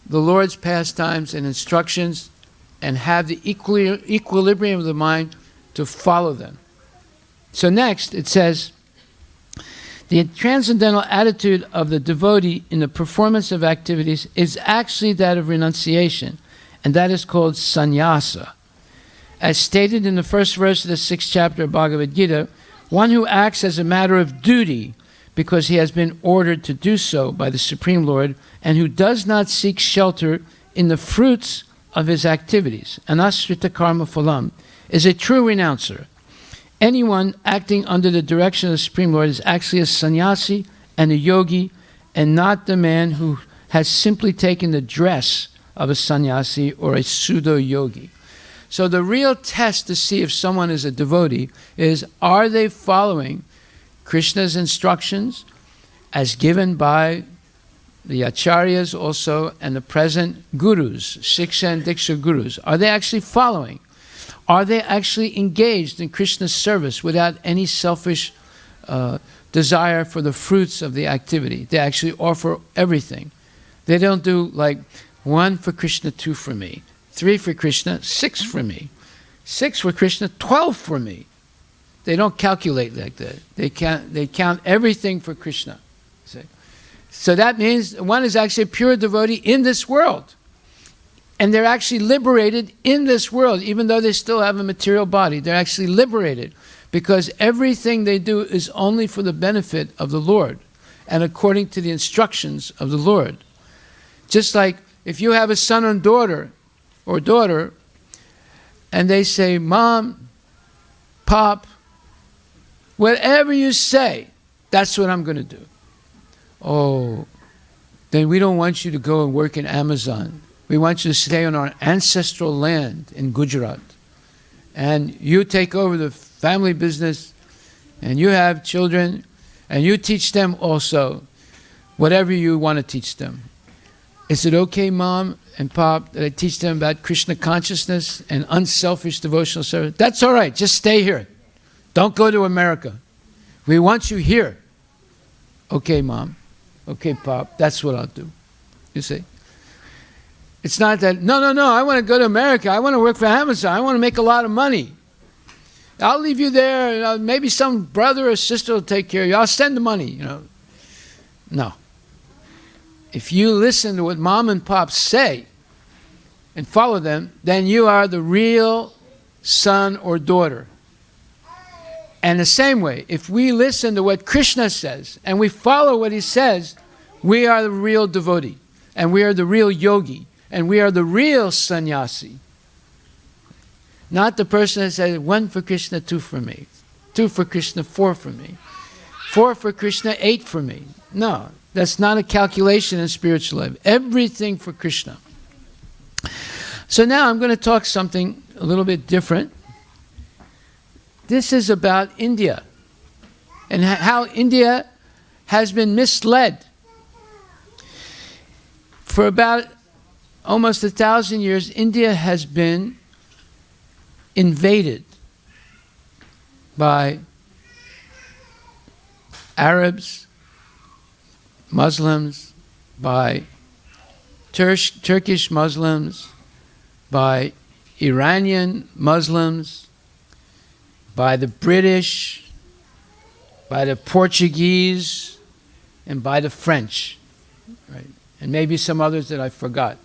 the Lord's pastimes and instructions and have the equilibrium of the mind to follow them. So next it says, the transcendental attitude of the devotee in the performance of activities is actually that of renunciation, and that is called sannyasa. As stated in the first verse of the 6th chapter of Bhagavad Gita, one who acts as a matter of duty because he has been ordered to do so by the Supreme Lord, and who does not seek shelter in the fruits of his activities, anasrita karma phalam, is a true renouncer. Anyone acting under the direction of the Supreme Lord is actually a sannyasi and a yogi, and not the man who has simply taken the dress of a sannyasi or a pseudo-yogi. So the real test to see if someone is a devotee is, are they following Krishna's instructions as given by the acharyas also and the present gurus, Shiksha and Diksha gurus? Are they actually following? Are they actually engaged in Krishna's service without any selfish desire for the fruits of the activity? They actually offer everything. They don't do like 1 for Krishna, 2 for me, 3 for Krishna, 6 for me, 6 for Krishna, 12 for me. They don't calculate like that. They count everything for Krishna. See? So that means one is actually a pure devotee in this world. And they're actually liberated in this world, even though they still have a material body. They're actually liberated because everything they do is only for the benefit of the Lord and according to the instructions of the Lord. Just like if you have a son or daughter, and they say, Mom, Pop, whatever you say, that's what I'm going to do. Oh, then we don't want you to go and work in Amazon. We want you to stay on our ancestral land in Gujarat. And you take over the family business, and you have children, and you teach them also whatever you want to teach them. Is it okay, Mom and Pop, that I teach them about Krishna consciousness and unselfish devotional service? That's all right. Just stay here. Don't go to America. We want you here. Okay, Mom. Okay, Pop. That's what I'll do. You see? It's not that, no, I want to go to America. I want to work for Amazon. I want to make a lot of money. I'll leave you there. Maybe some brother or sister will take care of you. I'll send the money, No. If you listen to what Mom and Pop say and follow them, then you are the real son or daughter. And the same way, if we listen to what Krishna says and we follow what he says, we are the real devotee, and we are the real yogi, and we are the real sannyasi. Not the person that says 1 for Krishna, 2 for me, 2 for Krishna, 4 for me, 4 for Krishna, 8 for me. No, that's not a calculation in spiritual life. Everything for Krishna. So now I'm going to talk something a little bit different. This is about India and how India has been misled. For about almost 1,000 years, India has been invaded by Arabs, Muslims, by Turkish Muslims, by Iranian Muslims, by the British, by the Portuguese, and by the French, right? And maybe some others that I forgot.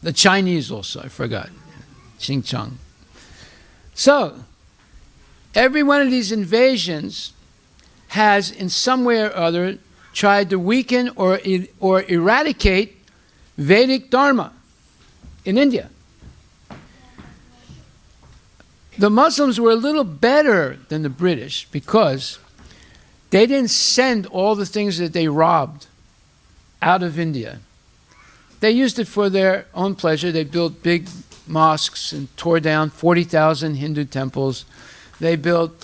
The Chinese also, I forgot. Xinjiang. So, every one of these invasions has, in some way or other, tried to weaken or eradicate Vedic Dharma in India. The Muslims were a little better than the British because they didn't send all the things that they robbed out of India. They used it for their own pleasure. They built big mosques and tore down 40,000 Hindu temples. They built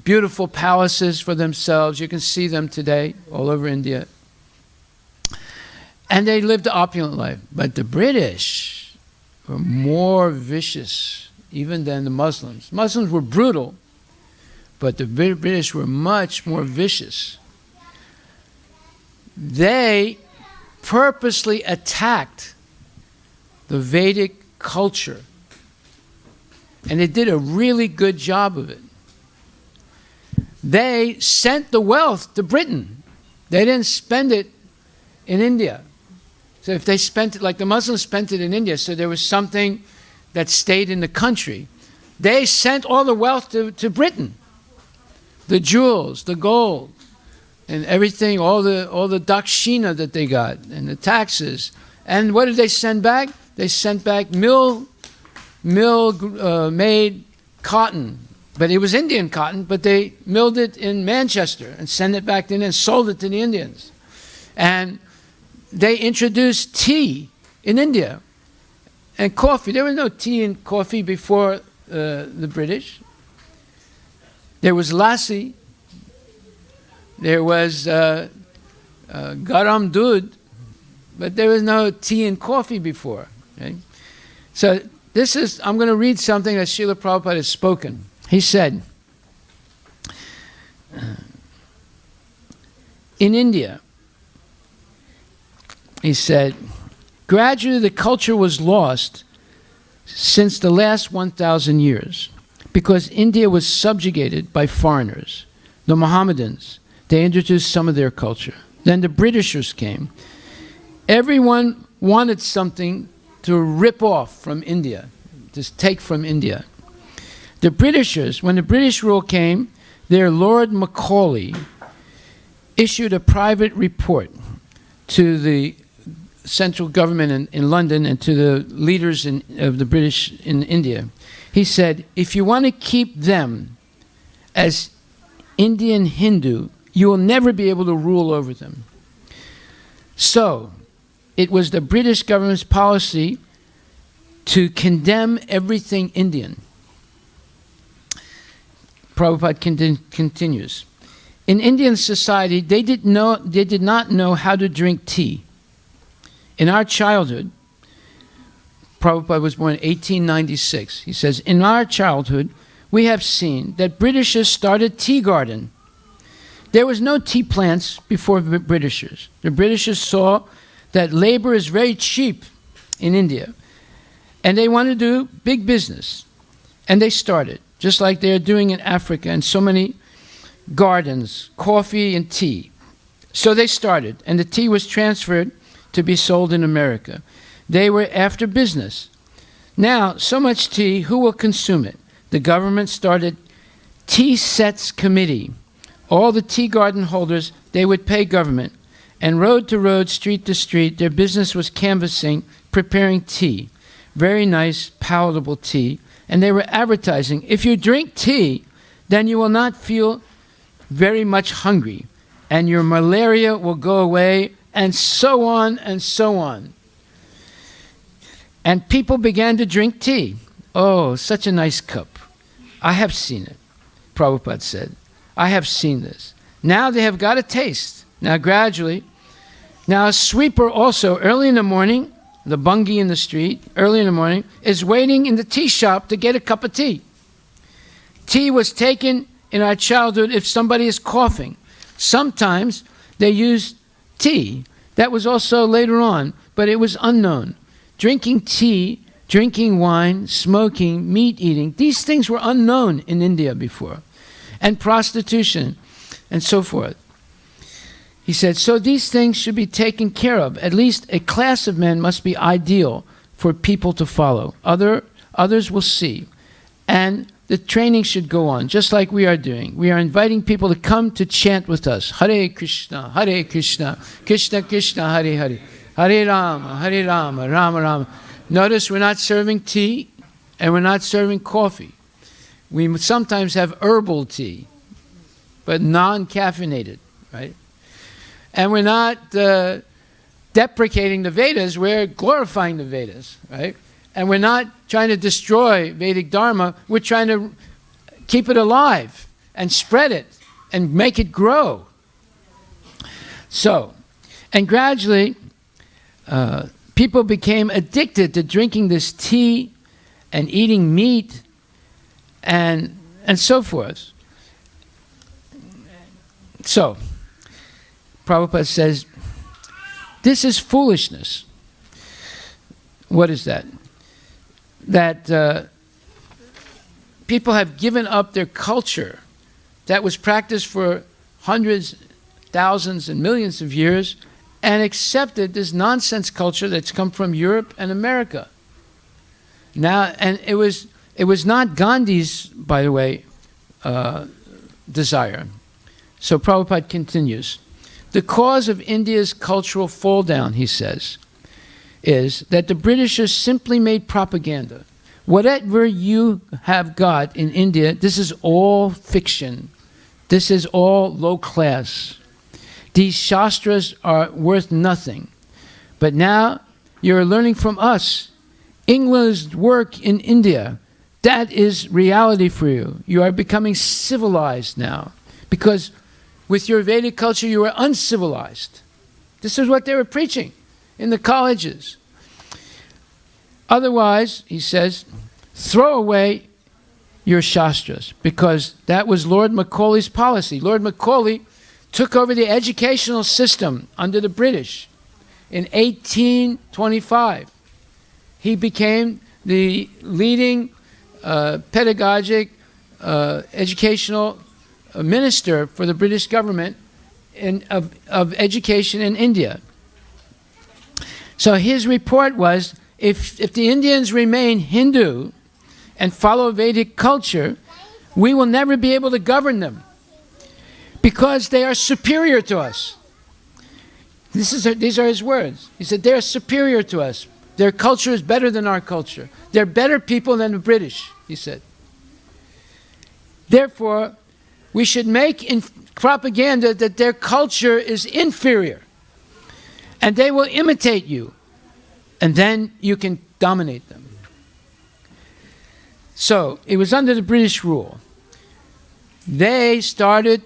beautiful palaces for themselves. You can see them today all over India. And they lived an opulent life. But the British were more vicious even than the Muslims. Muslims were brutal, but the British were much more vicious. They purposely attacked the Vedic culture, and they did a really good job of it. They sent the wealth to Britain. They didn't spend it in India. So if they spent it like the Muslims spent it in India, so there was something that stayed in the country, they sent all the wealth to Britain. The jewels, the gold, and everything, all the dakshina that they got, and the taxes. And what did they send back? They sent back mill-made cotton. But it was Indian cotton, but they milled it in Manchester and sent it back to India and sold it to the Indians. And they introduced tea in India and coffee. There was no tea and coffee before the British. There was lassi. There was garam dud, but there was no tea and coffee before. Right? So I'm going to read something that Srila Prabhupada has spoken. He said, in India, he said, gradually the culture was lost since the last 1,000 years because India was subjugated by foreigners. The Mohammedans, they introduced some of their culture. Then the Britishers came. Everyone wanted something to rip off from India, to take from India. The Britishers, when the British rule came, their Lord Macaulay issued a private report to the central government in London and to the leaders of the British in India. He said, if you want to keep them as Indian Hindu, you will never be able to rule over them. So, it was the British government's policy to condemn everything Indian. Prabhupada continues. In Indian society, they did not know how to drink tea. In our childhood, Prabhupada was born in 1896. He says, in our childhood, we have seen that Britishers started tea garden. There was no tea plants before the Britishers. The Britishers saw that labor is very cheap in India, and they wanted to do big business. And they started, just like they're doing in Africa and so many gardens, coffee and tea. So they started, and the tea was transferred to be sold in America. They were after business. Now, so much tea, who will consume it? The government started Tea Sets Committee. All the tea garden holders, they would pay government. And road to road, street to street, their business was canvassing, preparing tea. Very nice, palatable tea. And they were advertising, if you drink tea, then you will not feel very much hungry. And your malaria will go away, and so on and so on. And people began to drink tea. Oh, such a nice cup. I have seen it, Prabhupada said. I have seen this. Now they have got a taste. Now gradually. Now a sweeper also, early in the morning, the bungie in the street, early in the morning, is waiting in the tea shop to get a cup of tea. Tea was taken in our childhood if somebody is coughing. Sometimes they used tea. That was also later on, but it was unknown. Drinking tea, drinking wine, smoking, meat eating, these things were unknown in India before. And prostitution, and so forth. He said, so these things should be taken care of. At least a class of men must be ideal for people to follow. Others will see. And the training should go on, just like we are doing. We are inviting people to come to chant with us. Hare Krishna, Krishna Krishna, Hare Hare. Hare Rama, Rama Rama. Notice we're not serving tea and we're not serving coffee. We sometimes have herbal tea, but non-caffeinated, right? And we're not deprecating the Vedas, we're glorifying the Vedas, right? And we're not trying to destroy Vedic Dharma, we're trying to keep it alive and spread it and make it grow. So, and gradually, people became addicted to drinking this tea and eating meat and so forth. So, Prabhupada says, this is foolishness. What is that? That people have given up their culture that was practiced for hundreds, thousands, and millions of years and accepted this nonsense culture that's come from Europe and America. Now, and it was not Gandhi's, by the way, desire. So Prabhupada continues. The cause of India's cultural fall down, he says, is that the Britishers simply made propaganda. Whatever you have got in India, this is all fiction. This is all low class. These shastras are worth nothing. But now you're learning from us. England's work in India, that is reality for you. You are becoming civilized now. Because with your Vedic culture, you were uncivilized. This is what they were preaching in the colleges. Otherwise, he says, throw away your Shastras, because that was Lord Macaulay's policy. Lord Macaulay took over the educational system under the British in 1825. He became the leading pedagogic educational minister for the British government of education in India. So his report was, if the Indians remain Hindu and follow Vedic culture, we will never be able to govern them because they are superior to us. These are his words. He said, they are superior to us. Their culture is better than our culture. They're better people than the British, he said. Therefore, we should make propaganda that their culture is inferior, and they will imitate you, and then you can dominate them. So, it was under the British rule. They started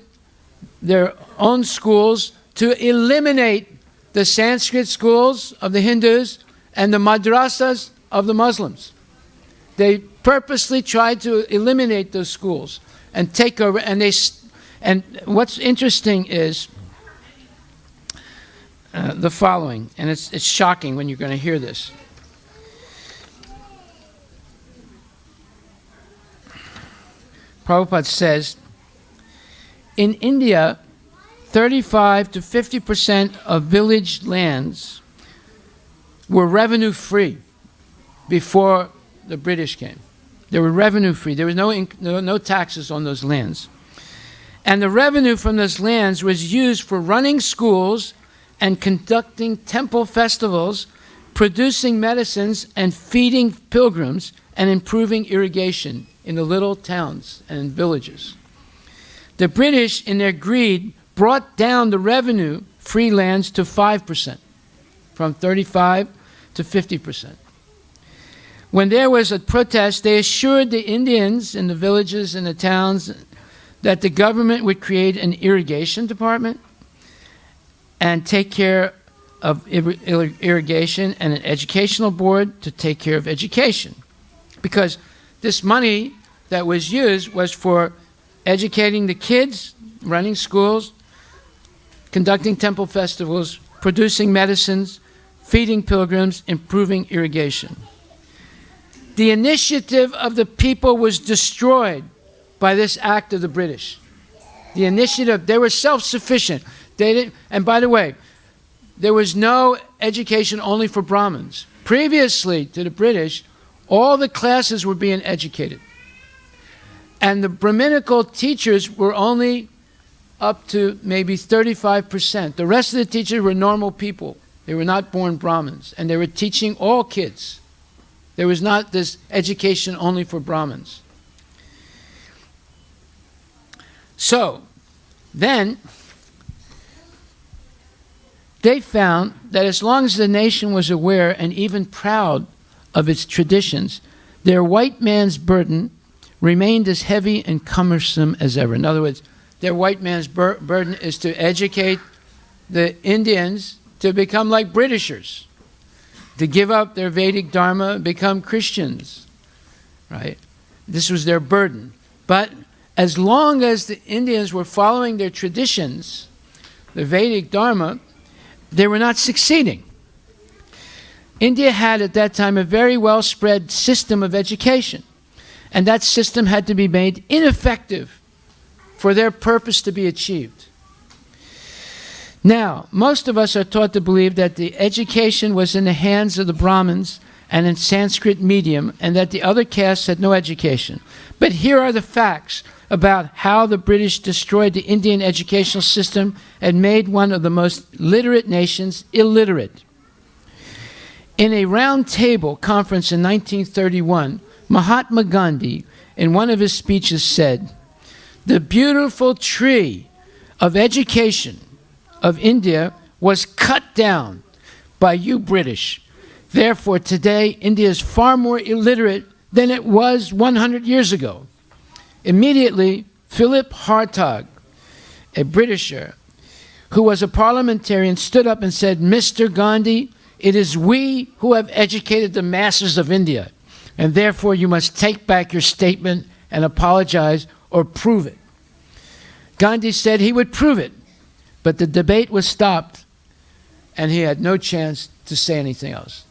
their own schools to eliminate the Sanskrit schools of the Hindus and the madrasas of the Muslims. They purposely tried to eliminate those schools and take over. And what's interesting is the following, and it's shocking when you're going to hear this. Prabhupada says, in India, 35 to 50% of village lands were revenue free before the British came. They were revenue free. There was no taxes on those lands. And the revenue from those lands was used for running schools and conducting temple festivals, producing medicines and feeding pilgrims, and improving irrigation in the little towns and villages. The British, in their greed, brought down the revenue free lands to 5%, from 35 to 50%. When there was a protest, they assured the Indians in the villages and the towns that the government would create an irrigation department and take care of irrigation, and an educational board to take care of education. Because this money that was used was for educating the kids, running schools, conducting temple festivals, producing medicines, feeding pilgrims, improving irrigation. The initiative of the people was destroyed by this act of the British. The initiative, they were self-sufficient. And by the way, there was no education only for Brahmins. Previously to the British, all the classes were being educated. And the Brahminical teachers were only up to maybe 35%. The rest of the teachers were normal people. They were not born Brahmins. And they were teaching all kids. There was not this education only for Brahmins. So, then, they found that as long as the nation was aware and even proud of its traditions, their white man's burden remained as heavy and cumbersome as ever. In other words, their white man's burden is to educate the Indians to become like Britishers, to give up their Vedic Dharma and become Christians, right? This was their burden. But as long as the Indians were following their traditions, the Vedic Dharma, they were not succeeding. India had at that time a very well spread system of education, and that system had to be made ineffective for their purpose to be achieved. Now, most of us are taught to believe that the education was in the hands of the Brahmins and in Sanskrit medium, and that the other castes had no education. But here are the facts about how the British destroyed the Indian educational system and made one of the most literate nations illiterate. In a round table conference in 1931, Mahatma Gandhi, in one of his speeches, said, "The beautiful tree of education of India was cut down by you British. Therefore, today, India is far more illiterate than it was 100 years ago." Immediately, Philip Hartog, a Britisher, who was a parliamentarian, stood up and said, "Mr. Gandhi, It is we who have educated the masses of India, and therefore you must take back your statement and apologize or prove it. Gandhi said he would prove it, but the debate was stopped, and he had no chance to say anything else.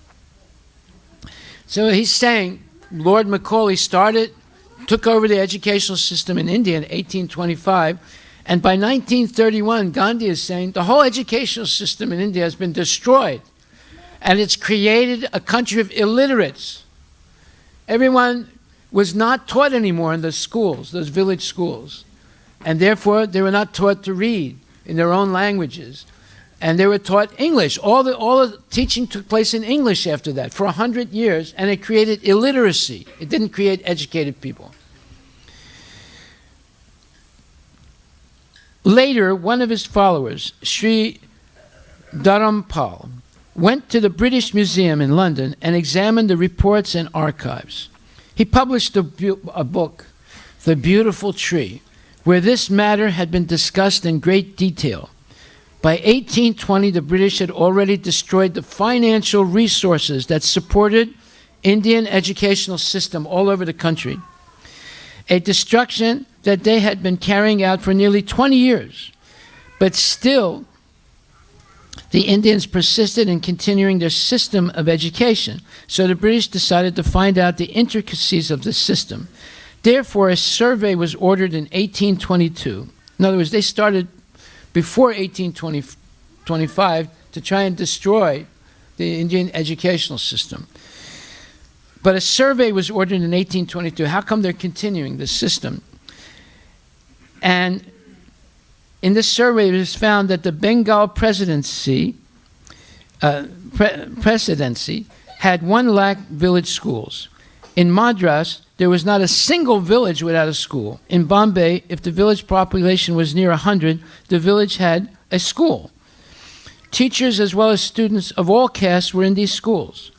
So he's saying Lord Macaulay took over the educational system in India in 1825, and by 1931, Gandhi is saying the whole educational system in India has been destroyed, and it's created a country of illiterates. Everyone was not taught anymore in the schools, those village schools, and therefore they were not taught to read in their own languages, and they were taught English. All the teaching took place in English after that for 100 years, and it created illiteracy. It didn't create educated people. Later, one of his followers, Sri Dharampal, went to the British Museum in London and examined the reports and archives. He published a book, The Beautiful Tree, where this matter had been discussed in great detail. By 1820, the British had already destroyed the financial resources that supported Indian educational system all over the country, a destruction that they had been carrying out for nearly 20 years. But still, the Indians persisted in continuing their system of education, so the British decided to find out the intricacies of the system. Therefore, a survey was ordered in 1822. In other words, they started before 1825 to try and destroy the Indian educational system. But a survey was ordered in 1822. How come they're continuing the system? And in this survey, it was found that the Bengal presidency had 1 lakh village schools. In Madras, there was not a single village without a school. In Bombay, if the village population was near 100, the village had a school. Teachers as well as students of all castes were in these schools.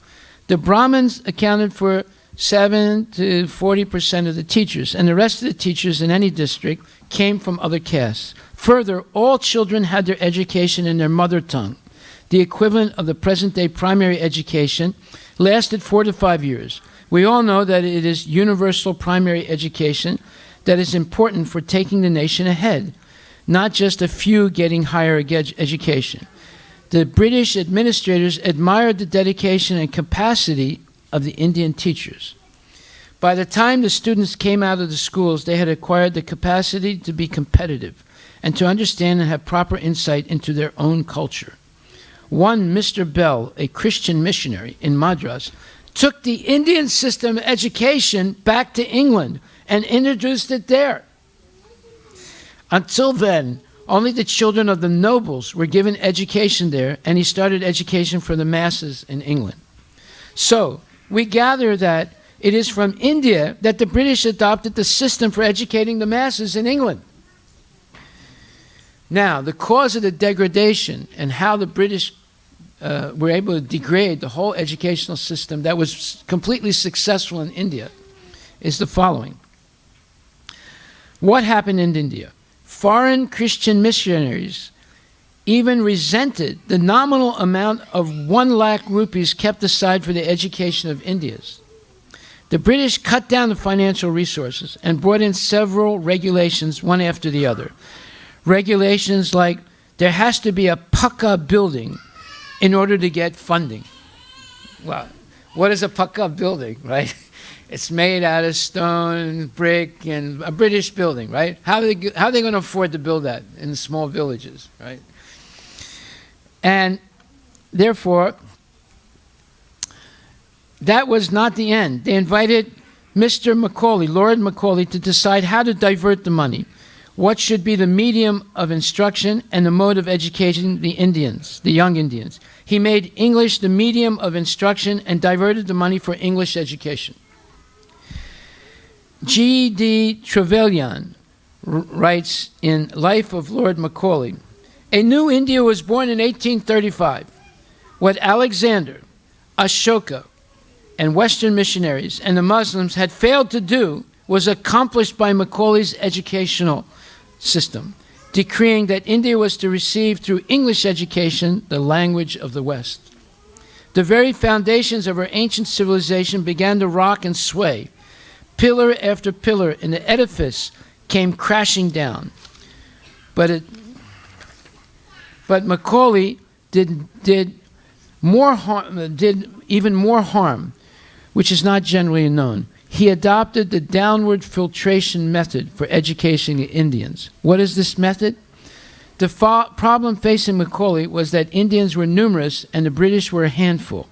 The Brahmins accounted for 7 to 40% of the teachers, and the rest of the teachers in any district came from other castes. Further, all children had their education in their mother tongue. The equivalent of the present-day primary education lasted 4 to 5 years. We all know that it is universal primary education that is important for taking the nation ahead, not just a few getting higher education. The British administrators admired the dedication and capacity of the Indian teachers. By the time the students came out of the schools, they had acquired the capacity to be competitive and to understand and have proper insight into their own culture. One Mr. Bell, a Christian missionary in Madras, took the Indian system of education back to England and introduced it there. Until then, only the children of the nobles were given education there, and he started education for the masses in England. So, we gather that it is from India that the British adopted the system for educating the masses in England. Now, the cause of the degradation and how the British were able to degrade the whole educational system that was completely successful in India is the following. What happened in India? Foreign Christian missionaries even resented the nominal amount of 1 lakh rupees kept aside for the education of Indians. The British cut down the financial resources and brought in several regulations, one after the other. Regulations like there has to be a Pakka building in order to get funding. Well, what is a Pakka building, right? It's made out of stone, brick, and a British building, right? How are they going to afford to build that in the small villages, right? And therefore, that was not the end. They invited Mr. Macaulay, Lord Macaulay, to decide how to divert the money, what should be the medium of instruction and the mode of educating the Indians, the young Indians. He made English the medium of instruction and diverted the money for English education. G.D. Trevelyan writes in Life of Lord Macaulay, a new India was born in 1835. What Alexander, Ashoka, and Western missionaries and the Muslims had failed to do was accomplished by Macaulay's educational system, decreeing that India was to receive through English education the language of the West. The very foundations of our ancient civilization began to rock and sway. Pillar after pillar in the edifice came crashing down. But Macaulay did even more harm, which is not generally known. He adopted the downward filtration method for educating the Indians. What is this method? The problem facing Macaulay was that Indians were numerous and the British were a handful.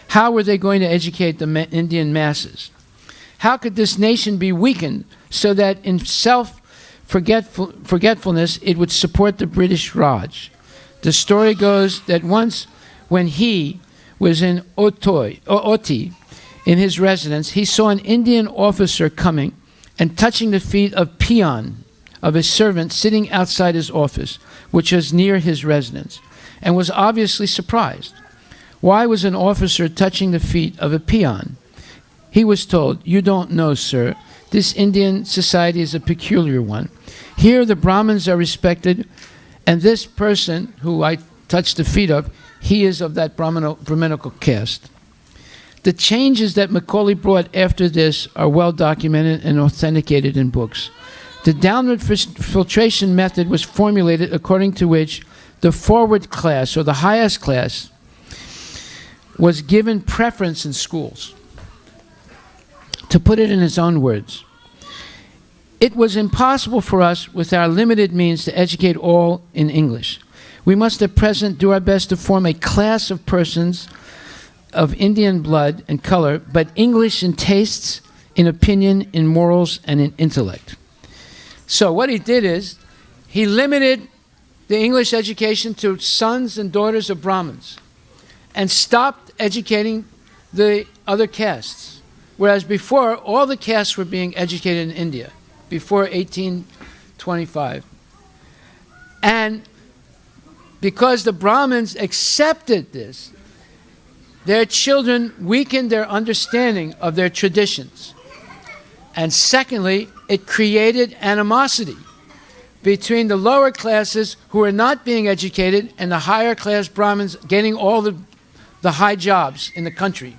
How were they going to educate the Indian masses? How could this nation be weakened so that in self-forgetfulness it would support the British Raj? The story goes that once when he was in Oti, in his residence, he saw an Indian officer coming and touching the feet of peon of his servant sitting outside his office, which was near his residence, and was obviously surprised. Why was an officer touching the feet of a peon? He was told, "You don't know, sir. This Indian society is a peculiar one. Here the Brahmins are respected, and this person who I touched the feet of, he is of that Brahminical caste." The changes that Macaulay brought after this are well documented and authenticated in books. The downward filtration method was formulated according to which the forward class, or the highest class, was given preference in schools. To put it in his own words, it was impossible for us with our limited means to educate all in English. We must at present do our best to form a class of persons of Indian blood and color, but English in tastes, in opinion, in morals, and in intellect. So what he did is, he limited the English education to sons and daughters of Brahmins and stopped educating the other castes. Whereas before, all the castes were being educated in India, before 1825. And because the Brahmins accepted this, their children weakened their understanding of their traditions. And secondly, it created animosity between the lower classes who were not being educated and the higher class Brahmins getting all the high jobs in the country.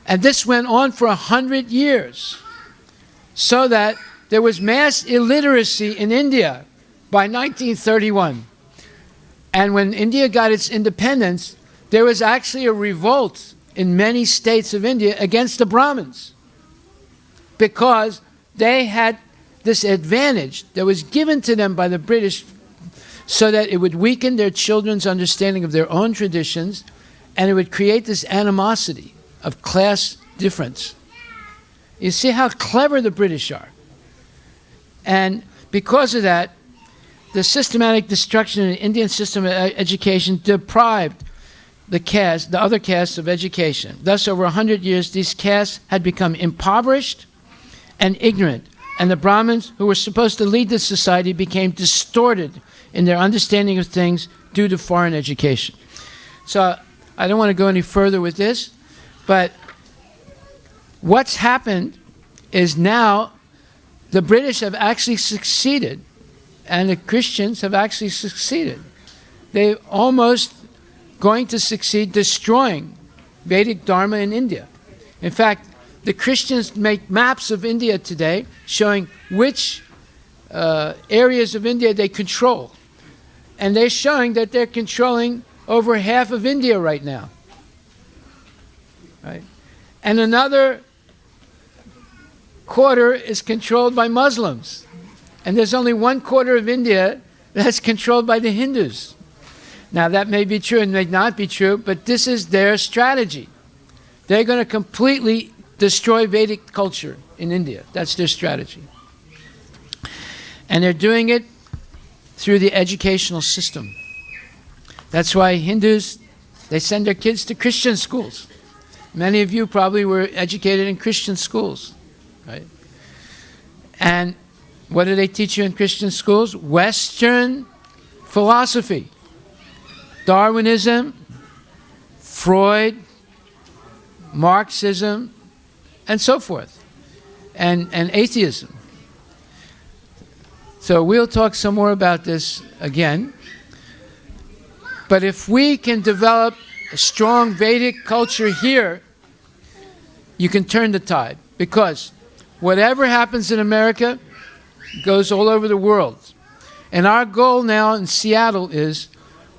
And this went on for 100 years, so that there was mass illiteracy in India by 1931. And when India got its independence, there was actually a revolt in many states of India against the Brahmins, because they had this advantage that was given to them by the British so that it would weaken their children's understanding of their own traditions, and it would create this animosity of class difference. You see how clever the British are. And because of that, the systematic destruction of the Indian system of education deprived the other castes of education. Thus, over 100 years, these castes had become impoverished and ignorant, and the Brahmins, who were supposed to lead the society, became distorted in their understanding of things due to foreign education. So I don't want to go any further with this, but what's happened is now the British have actually succeeded, and the Christians have actually succeeded. They're almost going to succeed destroying Vedic Dharma in India. In fact, the Christians make maps of India today showing which areas of India they control. And they're showing that they're controlling over half of India right now. Right? And another quarter is controlled by Muslims. And there's only 1/4 of India that's controlled by the Hindus. Now, that may be true and may not be true, but this is their strategy. They're going to completely destroy Vedic culture in India. That's their strategy. And they're doing it through the educational system. That's why Hindus, they send their kids to Christian schools. Many of you probably were educated in Christian schools, right? And what do they teach you in Christian schools? Western philosophy. Darwinism, Freud, Marxism, and so forth, and atheism. So we'll talk some more about this again. But if we can develop a strong Vedic culture here, you can turn the tide. Because whatever happens in America goes all over the world. And our goal now in Seattle is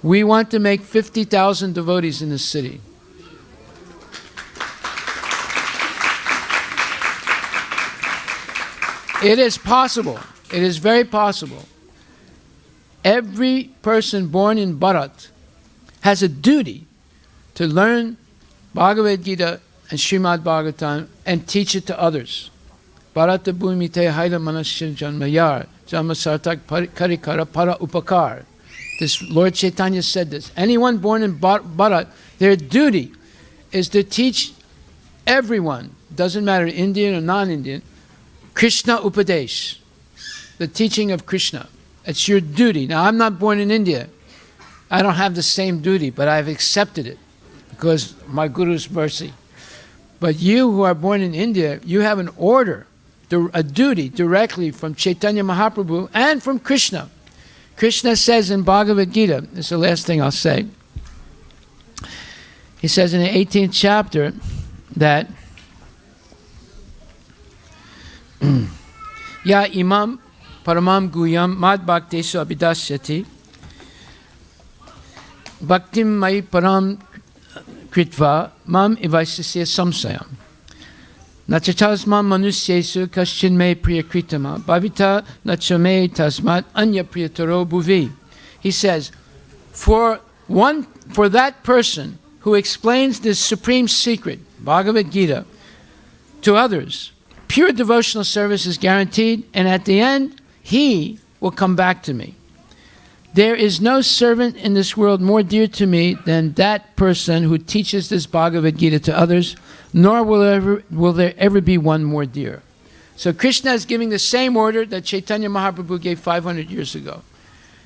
we want to make 50,000 devotees in this city. It is possible. It is very possible. Every person born in Bharat has a duty to learn Bhagavad Gita and Srimad Bhagavatam and teach it to others. Bharata bhumite haila manasya janmayar janma sartak karikara para upakar. This Lord Chaitanya said this. Anyone born in Bharat, their duty is to teach everyone, doesn't matter Indian or non-Indian, Krishna Upadesh, the teaching of Krishna. It's your duty. Now, I'm not born in India. I don't have the same duty, but I've accepted it because my Guru's mercy. But you who are born in India, you have an order, a duty directly from Chaitanya Mahaprabhu and from Krishna. Krishna says in Bhagavad Gita, this is the last thing I'll say. He says in the 18th chapter that Ya imam paramam guyam mad bhaktesu abhidasyati bhaktim mai param kritva mam ivaisasya samsayam nachatasmam manusyesu kaschin me priyakritama bhavita nachame tasmat anya priyataro bhuvi. He says, for that person who explains this supreme secret, Bhagavad Gita, to others, pure devotional service is guaranteed, and at the end, he will come back to me. There is no servant in this world more dear to me than that person who teaches this Bhagavad Gita to others, nor will there ever be one more dear. So Krishna is giving the same order that Chaitanya Mahaprabhu gave 500 years ago.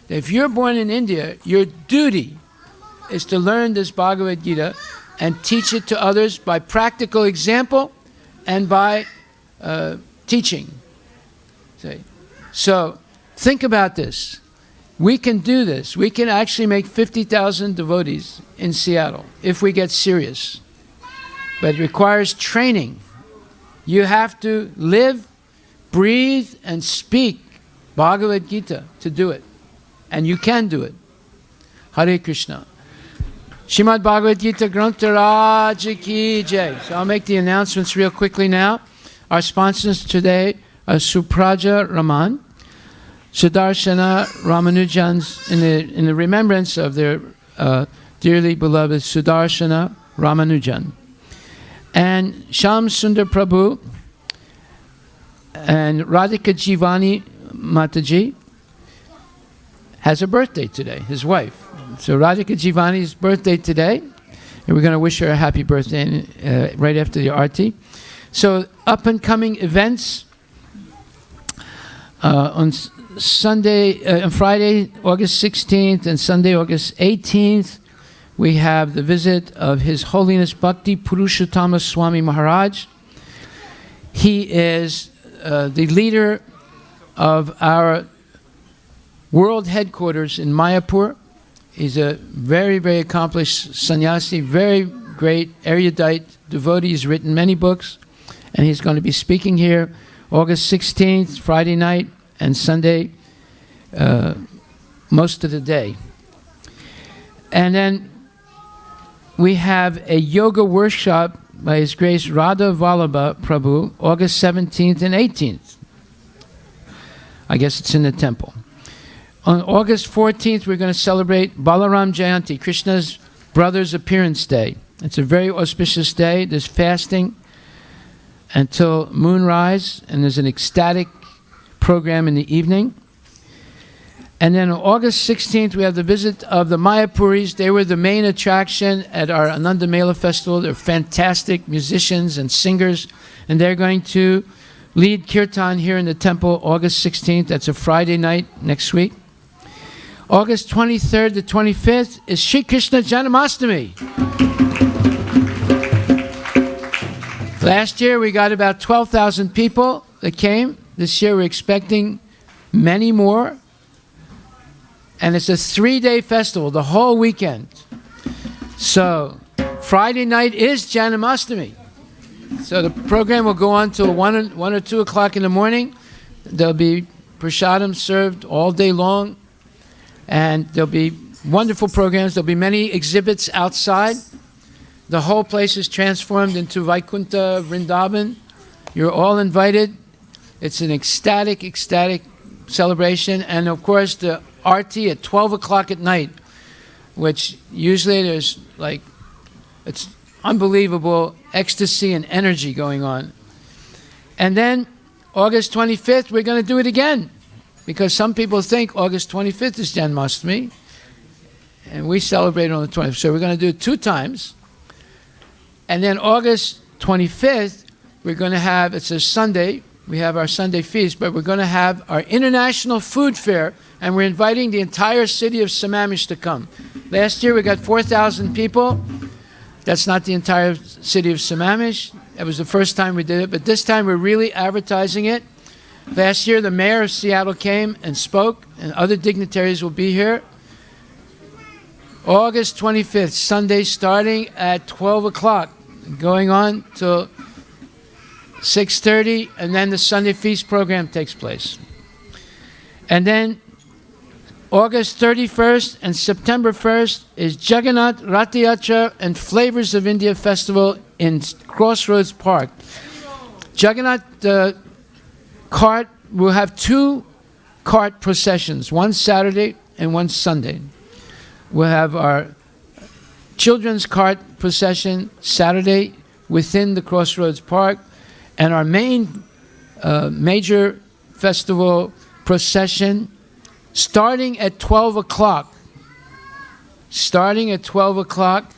That if you're born in India, your duty is to learn this Bhagavad Gita and teach it to others by practical example and by teaching. So think about this. We can do this. We can actually make 50,000 devotees in Seattle if we get serious. But it requires training. You have to live, breathe, and speak Bhagavad Gita to do it. And you can do it. Hare Krishna. Srimad Bhagavad Gita Grantha Raja Ki Jai. So I'll make the announcements real quickly now. Our sponsors today are Supraja Raman, Sudarshana Ramanujans, in the remembrance of their dearly beloved Sudarshana Ramanujan. And Sham Sundar Prabhu and Radhika Jivani Mataji has a birthday today, his wife. So Radhika Jivani's birthday today, and we're going to wish her a happy birthday right after the Aarti. So up and coming events on Friday, August 16th and Sunday, August 18th, we have the visit of His Holiness Bhakti Purushottama Swami Maharaj. He is the leader of our world headquarters in Mayapur. He's a very, very accomplished sannyasi, very great, erudite devotee. He's written many books, and he's going to be speaking here August 16th, Friday night, and Sunday, most of the day. And then we have a yoga workshop by His Grace Radha Vallabha Prabhu, August 17th and 18th. I guess it's in the temple. On August 14th, we're going to celebrate Balaram Jayanti, Krishna's brother's appearance day. It's a very auspicious day. There's fasting until moonrise, and there's an ecstatic program in the evening. And then on August 16th, we have the visit of the Mayapuris. They were the main attraction at our Ananda Mela Festival. They're fantastic musicians and singers, and they're going to lead kirtan here in the temple August 16th. That's a Friday night next week. August 23rd to 25th is Shri Krishna Janamastami. Last year we got about 12,000 people that came. This year we're expecting many more. And it's a 3-day festival, the whole weekend. So Friday night is Janamastami. So the program will go on till 1 or 2 o'clock in the morning. There'll be prasadam served all day long, and there'll be wonderful programs. There'll be many exhibits outside. The whole place is transformed into Vaikuntha Vrindavan. You're all invited. It's an ecstatic celebration. And of course, the Arti at 12 o'clock at night, which usually there's it's unbelievable ecstasy and energy going on. And then August 25th, we're going to do it again, because some people think August 25th is Janmashtami, and we celebrate on the 25th. So we're going to do it 2 times. And then August 25th, we're going to have, it's a Sunday, we have our Sunday feast, but we're going to have our International Food Fair, and we're inviting the entire city of Sammamish to come. Last year we got 4,000 people. That's not the entire city of Sammamish. That was the first time we did it, but this time we're really advertising it. Last year the mayor of Seattle came and spoke, and other dignitaries will be here. August 25th, Sunday, starting at 12 o'clock, going on till 6:30, and then the Sunday feast program takes place. And then August 31st and September 1st is Jagannath Rath Yatra and Flavors of India Festival in Crossroads Park. Jagannath cart will have 2 cart processions, one Saturday and one Sunday. We'll have our children's cart procession Saturday within the Crossroads Park, and our main major festival procession starting at 12 o'clock. Starting at 12 o'clock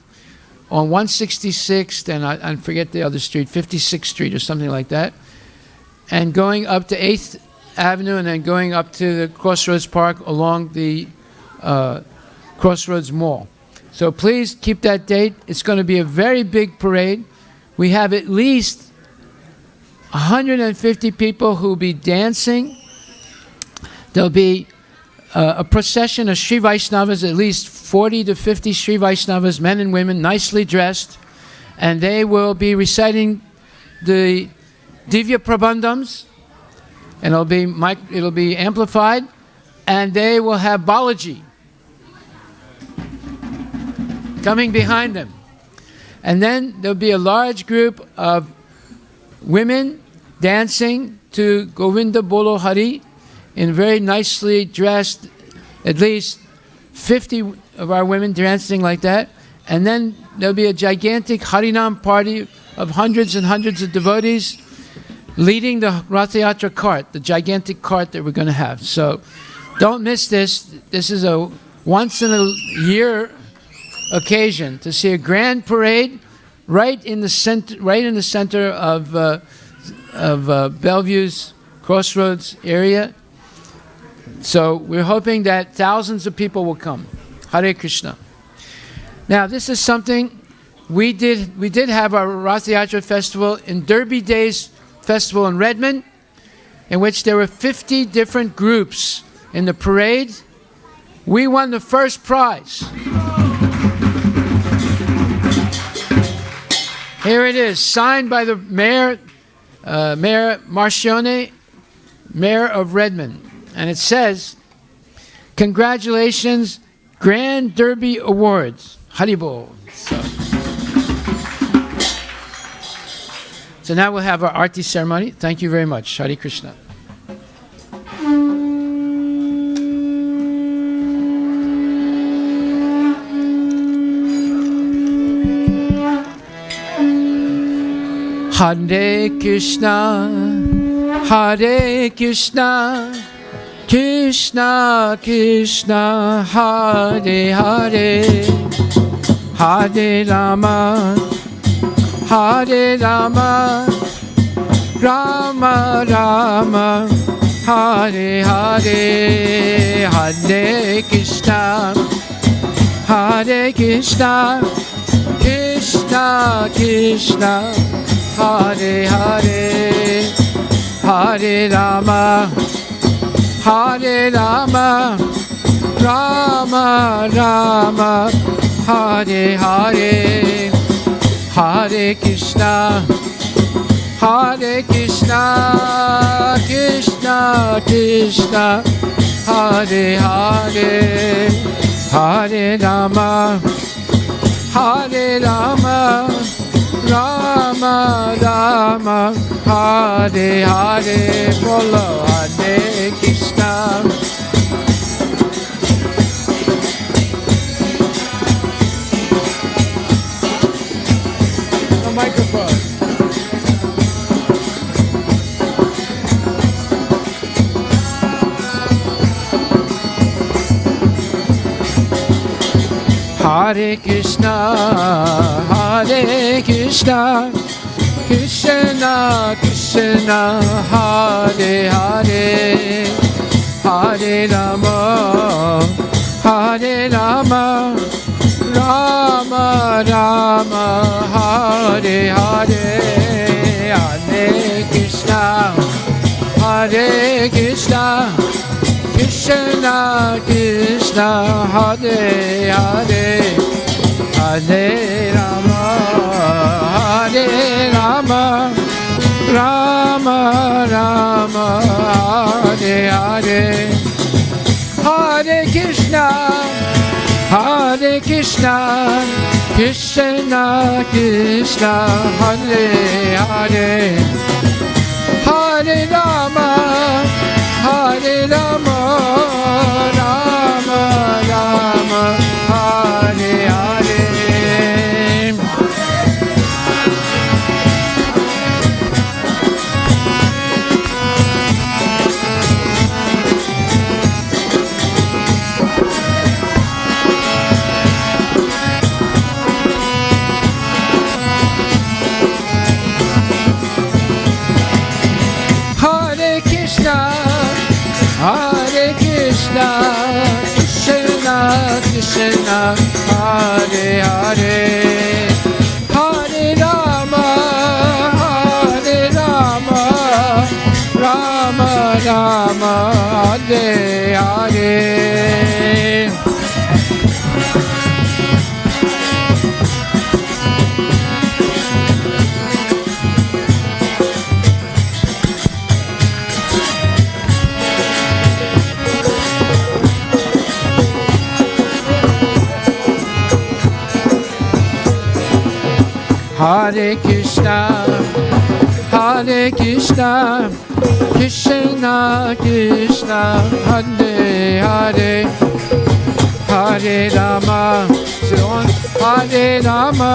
on 166th, and I forget the other street, 56th Street or something like that, and going up to 8th Avenue, and then going up to the Crossroads Park along the Crossroads Mall. So please keep that date. It's going to be a very big parade. We have at least 150 people who will be dancing. There'll be a procession of Sri Vaishnavas, at least 40 to 50 Sri Vaishnavas, men and women, nicely dressed, and they will be reciting the Divya Prabandhams, and it'll be amplified, and they will have Balaji coming behind them. And then there'll be a large group of women dancing to Govinda Bolo Hari in very nicely dressed, at least 50 of our women dancing like that. And then there'll be a gigantic Harinam party of hundreds and hundreds of devotees leading the Rath Yatra cart, the gigantic cart that we're going to have. So don't miss this. This is a once-in-a-year occasion to see a grand parade right in the center of Bellevue's Crossroads area. So we're hoping that thousands of people will come. Hare Krishna. Now this is something we did. We did have our Rath Yatra festival in Derby Days Festival in Redmond, in which there were 50 different groups in the parade. We won the first prize. Here it is, signed by the mayor, Mayor Marcione, mayor of Redmond. And it says, congratulations, Grand Derby Awards, Haribol. So now we'll have our Arti ceremony. Thank you very much. Hare Krishna. Hare Krishna, Hare Krishna, Krishna Krishna, Hare Hare, Hare Rama, Hare Rama, Rama Rama, Hare Hare, Hare Krishna, Hare Krishna, Krishna Krishna, Hare Hare, Hare Rama, Hare Rama, Rama Rama, Hare Hare, Hare Krishna, Hare Krishna, Krishna Krishna, Hare Hare, Hare Rama, Hare Rama, Rama Rama, Hare Hare, Bolo Hare Krishna. The microphone. Hare Krishna, Hare Krishna, Krishna Krishna, Hare Hare, Hare Rama, Hare Rama, Rama Rama, Hare Hare, Hare Krishna, Hare Krishna, Krishna Krishna, Hare Hare, Hare Rama, Hare Rama, Rama Rama, Hare Hare, Hare Krishna, Hare Krishna, Krishna Krishna, Hare Hare, Hare Rama, Hare Rama, Rama Rama, Hare Hare. Hare Krishna, Hare Krishna, Krishna Krishna, Hare Hare, Hare Rama, Hare Rama, Rama Rama, Hare Hare. Hare Krishna, Hare Krishna, Krishna Krishna, Hare Hare, Hare Rama, Hare Rama,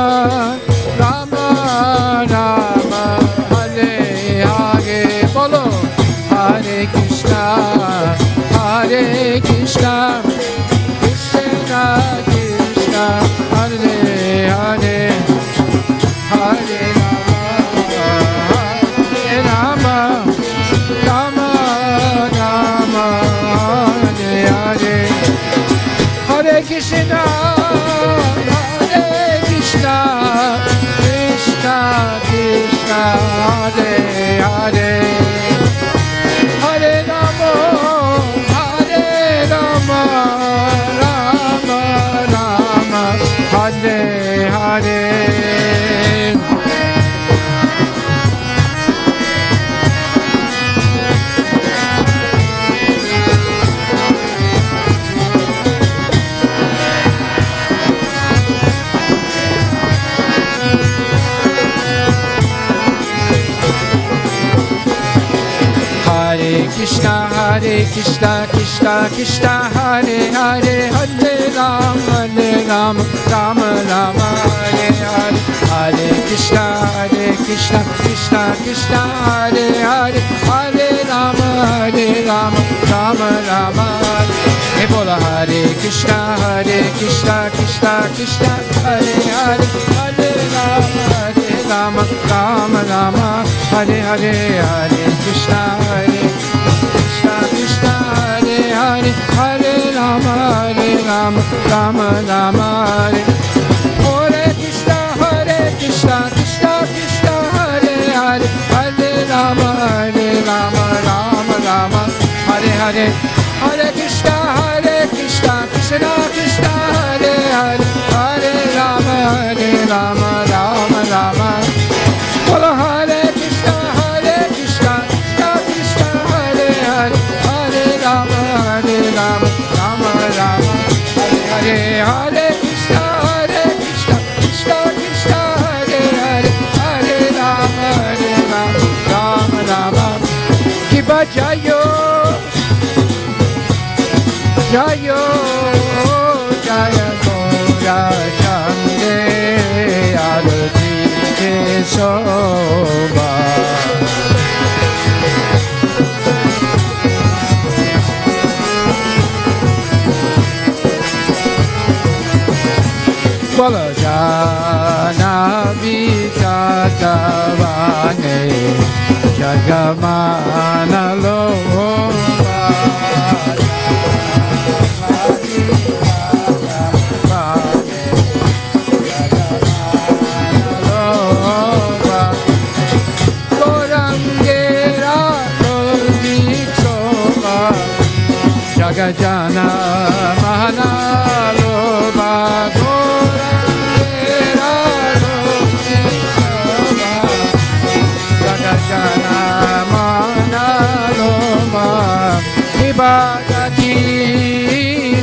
Rama Rama, Hare Hare, Bolo, Hare Krishna, Hare Krishna, Krishna Krishna, Hare Hare, Hare Rama, Rama Rama, Hare Hare, Hare Krishna, Hare Krishna, Krishna Krishna, Hare Hare, Hare Rama, Hare Rama, Rama Rama, Hare Hare. Hare Krishna, Hare Krishna, Krishna Krishna, Hare Hare, Hare Rama, Rama Rama, Hare Hare, Hare Krishna, Krishna Krishna, Hare Hare, Hare Rama, Rama Rama, Hare Bola, Hare Krishna, Krishna Krishna, Hare Hare, Hare Rama, Rama Rama, Hare Hare, Hare Krishna, Krishna, Hare Hare, Hare Rama, Rama Rama, Hare Krishna, Krishna Krishna, Hare Hare, Hare Rama, Rama Rama, Hare Hare, Hare Krishna, Krishna Krishna, Hare Hare, Hare Jayo Jayo Jaya Gora Chande Arati Ke Soba Bala Jana Vichatavane Jagamana Loba Gorangera Loviksoba Jagajana Mahana Loba Gorangera Loviksoba Jagajana Mahana Loba Ibadati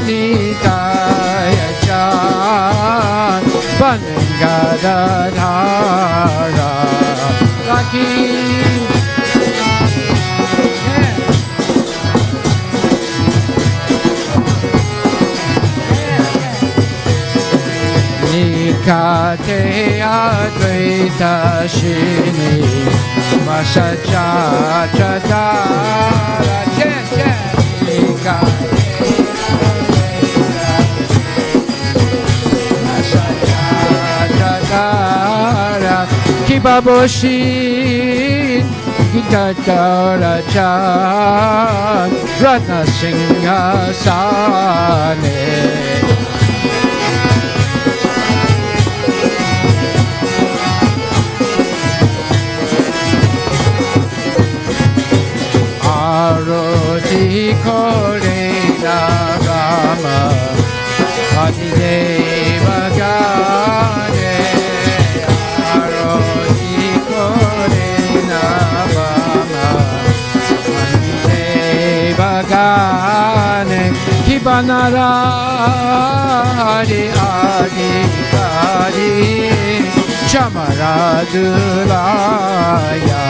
Nitaya Chan Bangadadhara Raki Nikate Advaita Shini Masacha Chadara Nikate Kibaboshin Gitatara Chan Ratna Singhasane Aroti Korena Rama Adideva Gane Aroti Korena Rama Adideva Gane Kibanara Hari Adikari Chamaradulaya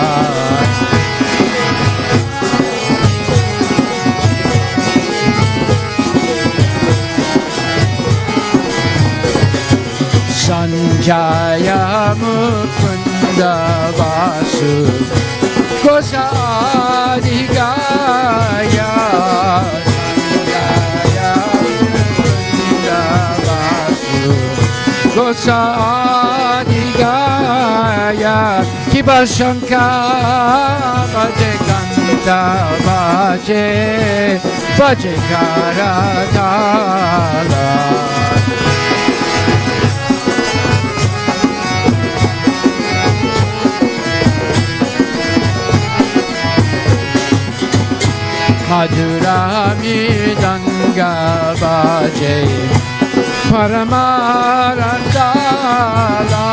Sanjaya Mukunda Vasu Kosadigaya Sanjaya Mukunda Vasu Kosadigaya Kibashanka Bhaje Kanta Bhaje Bhaje Karatala Madhura Midanga Bhaje Paramarandala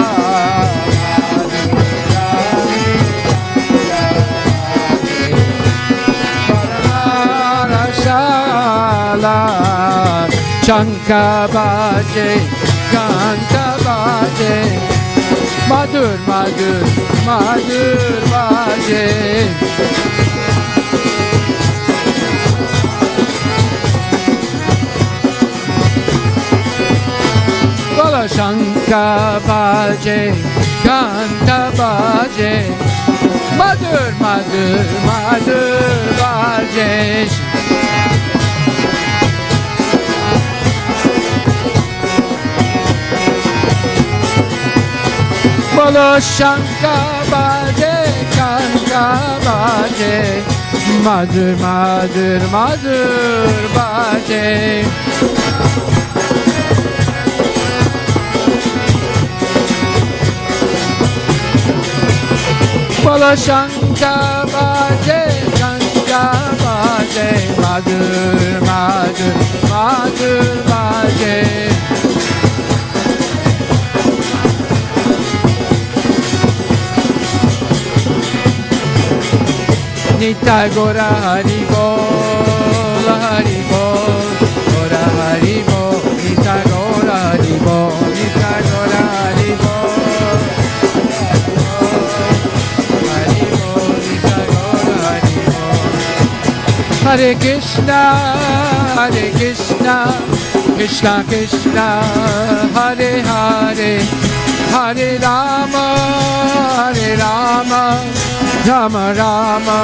Madhura Paramarasala Chanka Bhaje Kanta Bhaje Madhur Madhur Madhur Bhaje Shanka Bhaje, Kanta Bhaje, Madhur, Madhur, Madhur Bhaje. Bolo Shanka Bhaje, Kanta Bhaje, Madhur, Madhur, Madhur Bhaje. Bolo Shanka Bhaje, Kanta Bhaje, Madhur, Madhur, Madhur Bhaje. Nitai Gora Hari Bol, Hari Bol, Gora Hari Bol, Nitai Gora Hari Bol, Nitai Gora Hari Bol. Hare Krishna, Krishna Krishna, Hare Hare, Hare Rama, Rama Rama,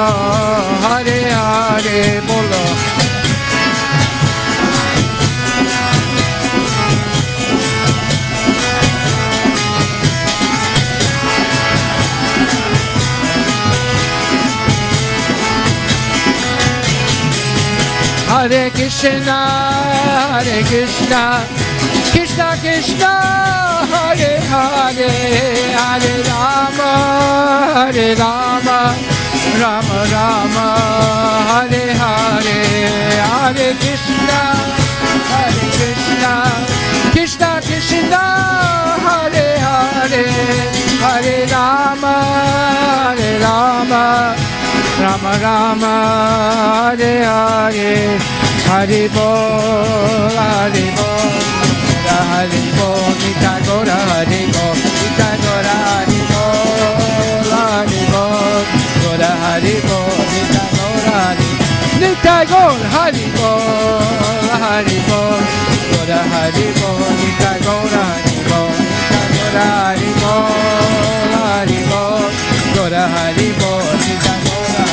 Hare Hare. Bolo. Hare Krishna, Krishna Krishna, Hare Hare, Hare Rama, Rama Rama, Hare Hare, Hare Krishna, Krishna Krishna, Hare Hare, Hare Rama, Rama Rama, Hare Hare, Hari Bol, Hari Bol, Hari Bol, Nita Gora, Hari Bol, Nita Gora, Hari Bol, Hari Bol, Gora, Hari Bol, Nita Gora, Nita Gora, Hari Bol, Hari Bol, Gora, Hari Bol, Nita Gora, Hari Bol, Nita Gora, Hari Bol, Hari Bol, Gora, Hari Bol, Nita Gora.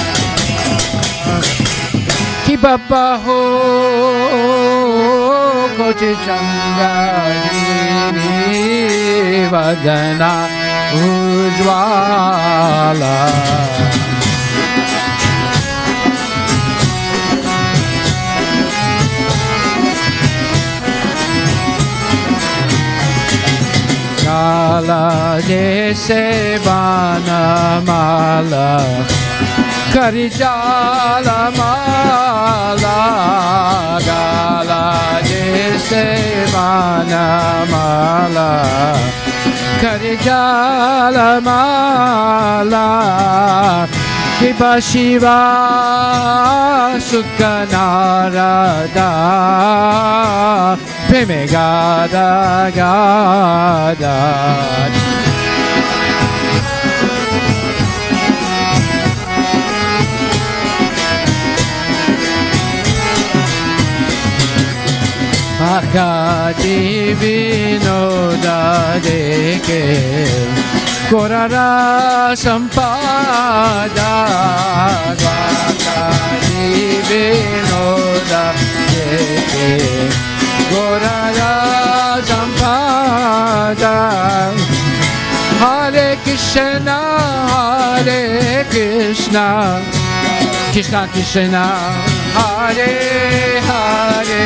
Ki Baba ho Kochi Chandani Vadana Ujwala. Kala jaise bana mala Karijala mala, gala jaise bana mala, Karijala mala, Shiva Shiva Sukha Narada, Preme Gada Gada. Akadi vinoda deke Korara sampada. Akadi vinoda deke Korara sampada. Hare Krishna, Krishna Krishna, Hare Hare,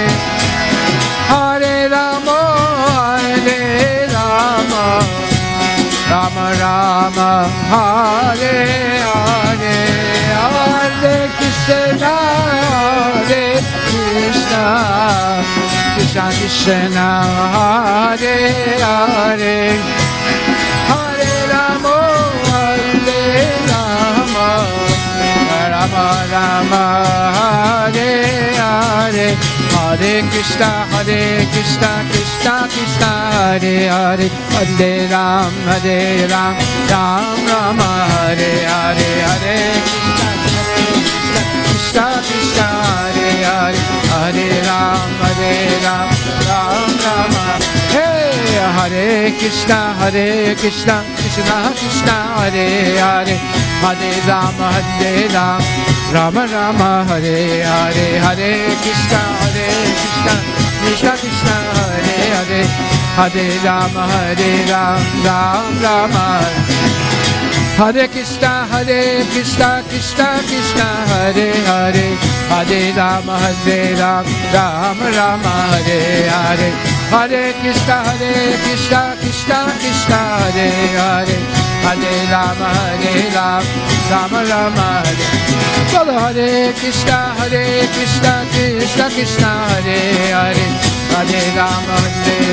Hare Rama, Rama Rama, Hare Hare, Hare Krishna, Krishna Krishna, Hare Hare, Hare Rama, Rama Rama, Hare Hare, Hare Krishna, Krishna Krishna, Hare Hare, Hare Ram, Ram Rama, Hare Hare, Hare Krishna, Krishna, Hare Hare, Hare Ram, Ram Rama. Hey, Hare Krishna, Krishna Krishna, Hare Hare, Hare Ram, Rama Rama, Hare Hare, Hare Krishna, Krishna Krishna, Hare Hare, Hare Rama, Ram Rama. Hare Krishna, Krishna Krishna, Hare Hare, Hare Rama, Rama Rama, Hare Hare, Hare Krishna, Krishna Krishna, Hare Hare, Hare Rama, Rama Rama, Hare. Bolo Hare Krishna, Krishna Krishna, Hare Hare, Hare Rama,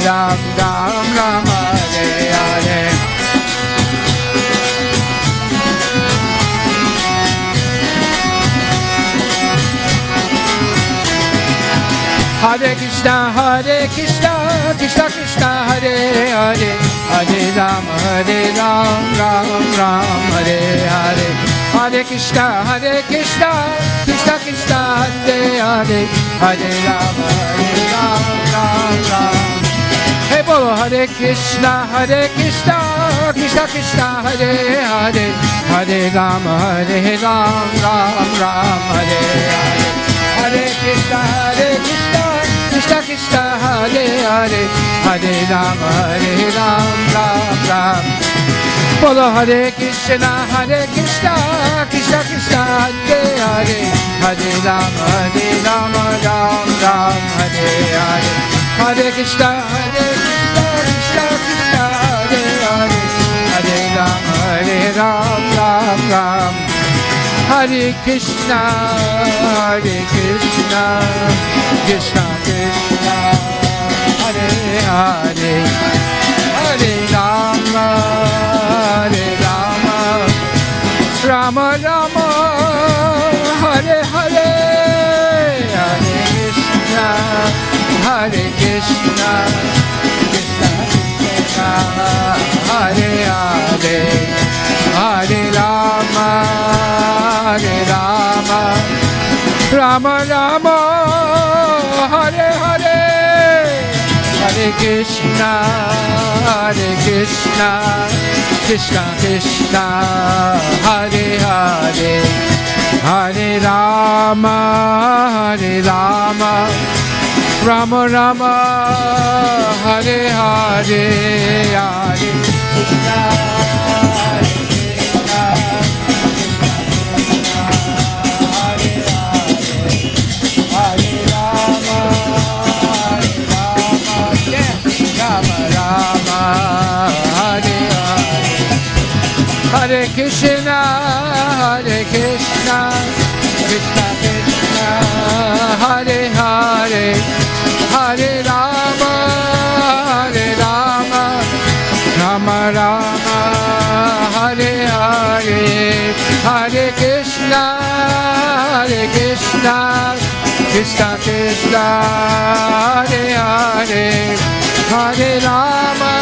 Ram Rama, Hare Hare. Hare Krishna, Krishna Krishna, Hare Hare, Hare Rama, Ram Ram, Hare Hare, Hare Krishna, Krishna Krishna Krishna Hare Hare Hare Rama Rama. Hey bolo Hare Krishna Krishna Krishna Hare Hare Hare Rama Ram Ram Hare Hare. Hare Krishna Krishna Krishna Hare Hare Hare Rama Ram Ram. Bolo Hare Krishna Krishna Krishna Hare Hare Hare Rama Ram Ram Hare Hare. Hare Krishna Krishna Krishna Hare Hare Hare Rama Ram Ram. Hare Krishna Krishna Krishna Hare Hare Hare Rama Rama Rama Hare Hare. Hare Krishna Krishna Krishna Hare Hare Hare Rama Rama Rama Hare Hare. Hare Krishna Krishna Krishna Hare Hare Hare Rama Rama Rama Hare Hare. Hare Krishna Hare Krishna Krishna Krishna Hare Hare Hare Rama Rama Rama Hare Hare. Hare Krishna Krishna Krishna Hare Hare Hare Rama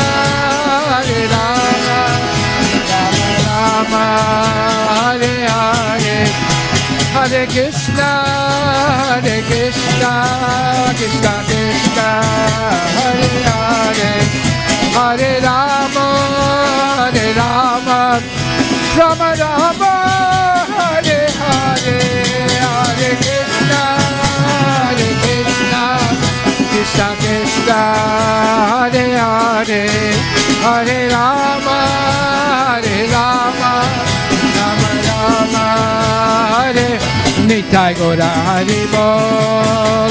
Hare Hare. Hare Krishna Krishna Krishna Hare Hare Hare Rama Rama Rama Hare Hare. Hare Krishna Krishna Hare Hare Hare Rama Rama Hare. Nitai Gora Hari Bol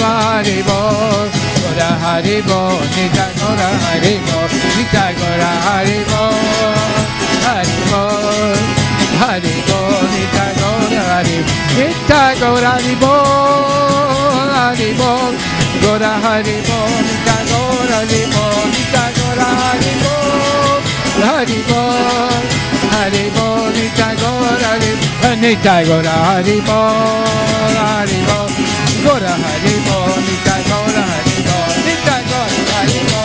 Gora Hari Bol Nitai Gora Hari Bol Nitai Gora Hari Bol Hari Bol Nitai Gora Hari Nitai Gora Hari Bol Gora Hari Bol Nitai Gora Hari Bol Nitai Gora Hari Bol Hari Bol Hari Bol Nitai Gora Hari Nitai Gora Hari Bol Gora Hari Bol Nitai Gora Hari Bol Nitai Gora Hari Bol.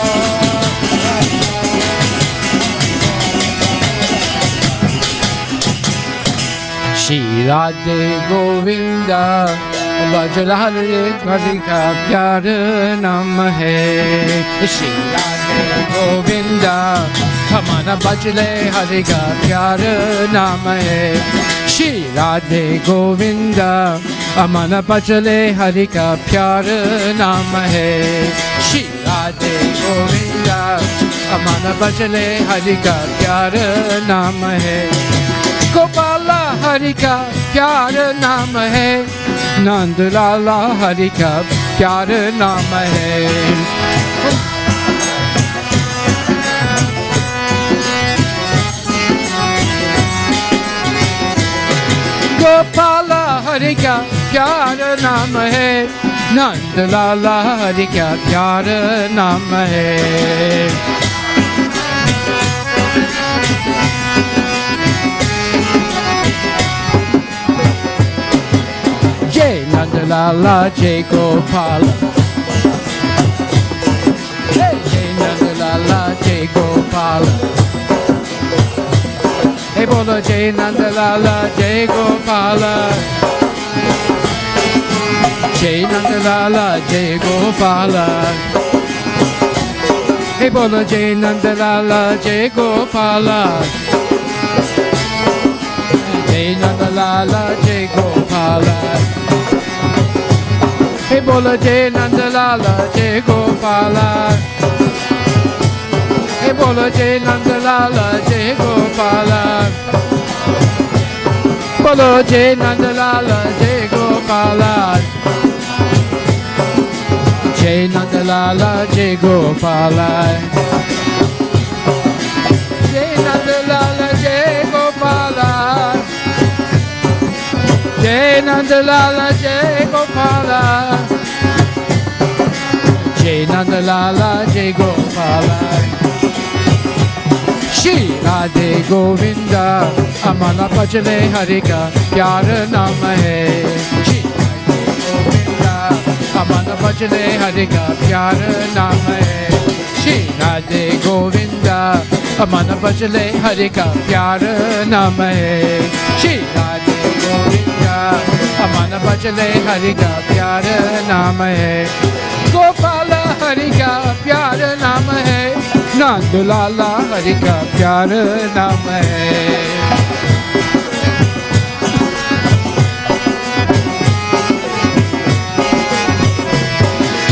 Shri Radhe Govinda Bhajala Hare Hare Ka Pyar Nam Hai. Shri Radhe Govinda Hamara Bhajale Hare Ka Pyar Nam Hai. Shri Radhe Govinda Amana Bhajale Hare Ka Pyar Nam Hai. Shri Radhe Govinda Amana Bhajale Hare Ka Pyar Nam Hai. Gopala Hare Ka Pyar Nam Hai. Nand Lala Hare Ka Pyar Nam Hai. Gopala Hare Ka Pyar Nam Hai. Nand Lala Hare Ka Pyar Nam Hai. Jai Nand Lala Jai Gopala. Jai Nand Lala Jai Gopala. Hey bolo Jai Nand Lala Jai Gopala. Jai Nandalala Jai Gopala. Hey bolo Jai Nandalala Jai Gopala. Jai Nandalala Jai Gopala. Hey bolo Jai Nandalala Jai Gopala. Hey bolo Jai Nandalala Jai Gopala. Bolo Jai Nandalala Jai Gopala. Jai Nandalala Jai Gopala. Jai Nandalala Jai Gopala. Jai Nandalala Jai Gopala. Jai Nandalala Jai Gopala. Shri Radhe Govinda Amana Bhajale Hari Ka Pyar Naam Hai. Shri Amana Bhajale Hari Ka Pyar Naam Hai. Shri Radhe Govinda Amana Bhajale Hari Ka Pyar Naam Hai. Shri Radhe Govinda Amana Bhajale Hari Ka Pyar Naam Hai. Gopala Hari Ka Pyar Naam Hai. Nandalala Hari Ka Pyar Naam Hai.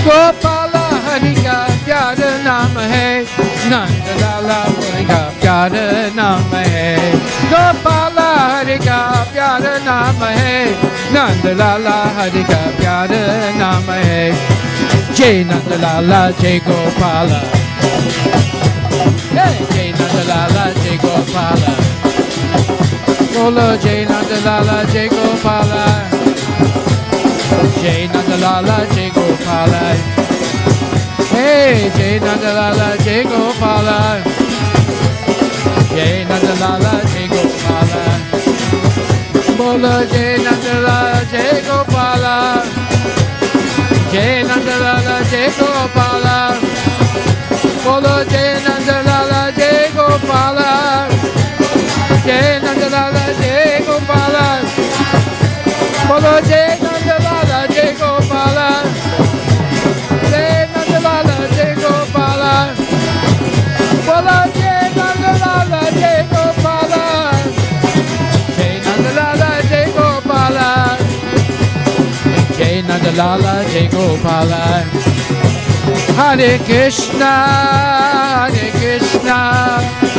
Gopala Hari Ka Pyar Naam Hai. Nandalala Hari Ka Pyar Naam Hai. Gopala Hari Ka Pyar Naam Hai. Nandalala Hari Ka Pyar Naam Hai. Jai Nandalala Jai Gopala. Hey, Jai Nandalala Jai Gopala. Bolo Jai Nandalala Jai Gopala. Jai Nandalala Jai Gopala. Hey, Jai Nandalala Jai Gopala. Jai Nandalala Jai Gopala. Bolo Jai Nandalala Jai Gopala. Jai Nandalala Jai Gopala. Bolo Jai Nandalala Jai Gopala. Jai Nandalala Jai Gopala. Bolo Jai Nandalala Jai Gopala. Jai Nandalala Jai Gopala. Bolo Jai Nandalala Jai Gopala. Jai Nandalala Jai Gopala. Jai Nandalala Jai Gopala. Hare Krishna, Hare Krishna,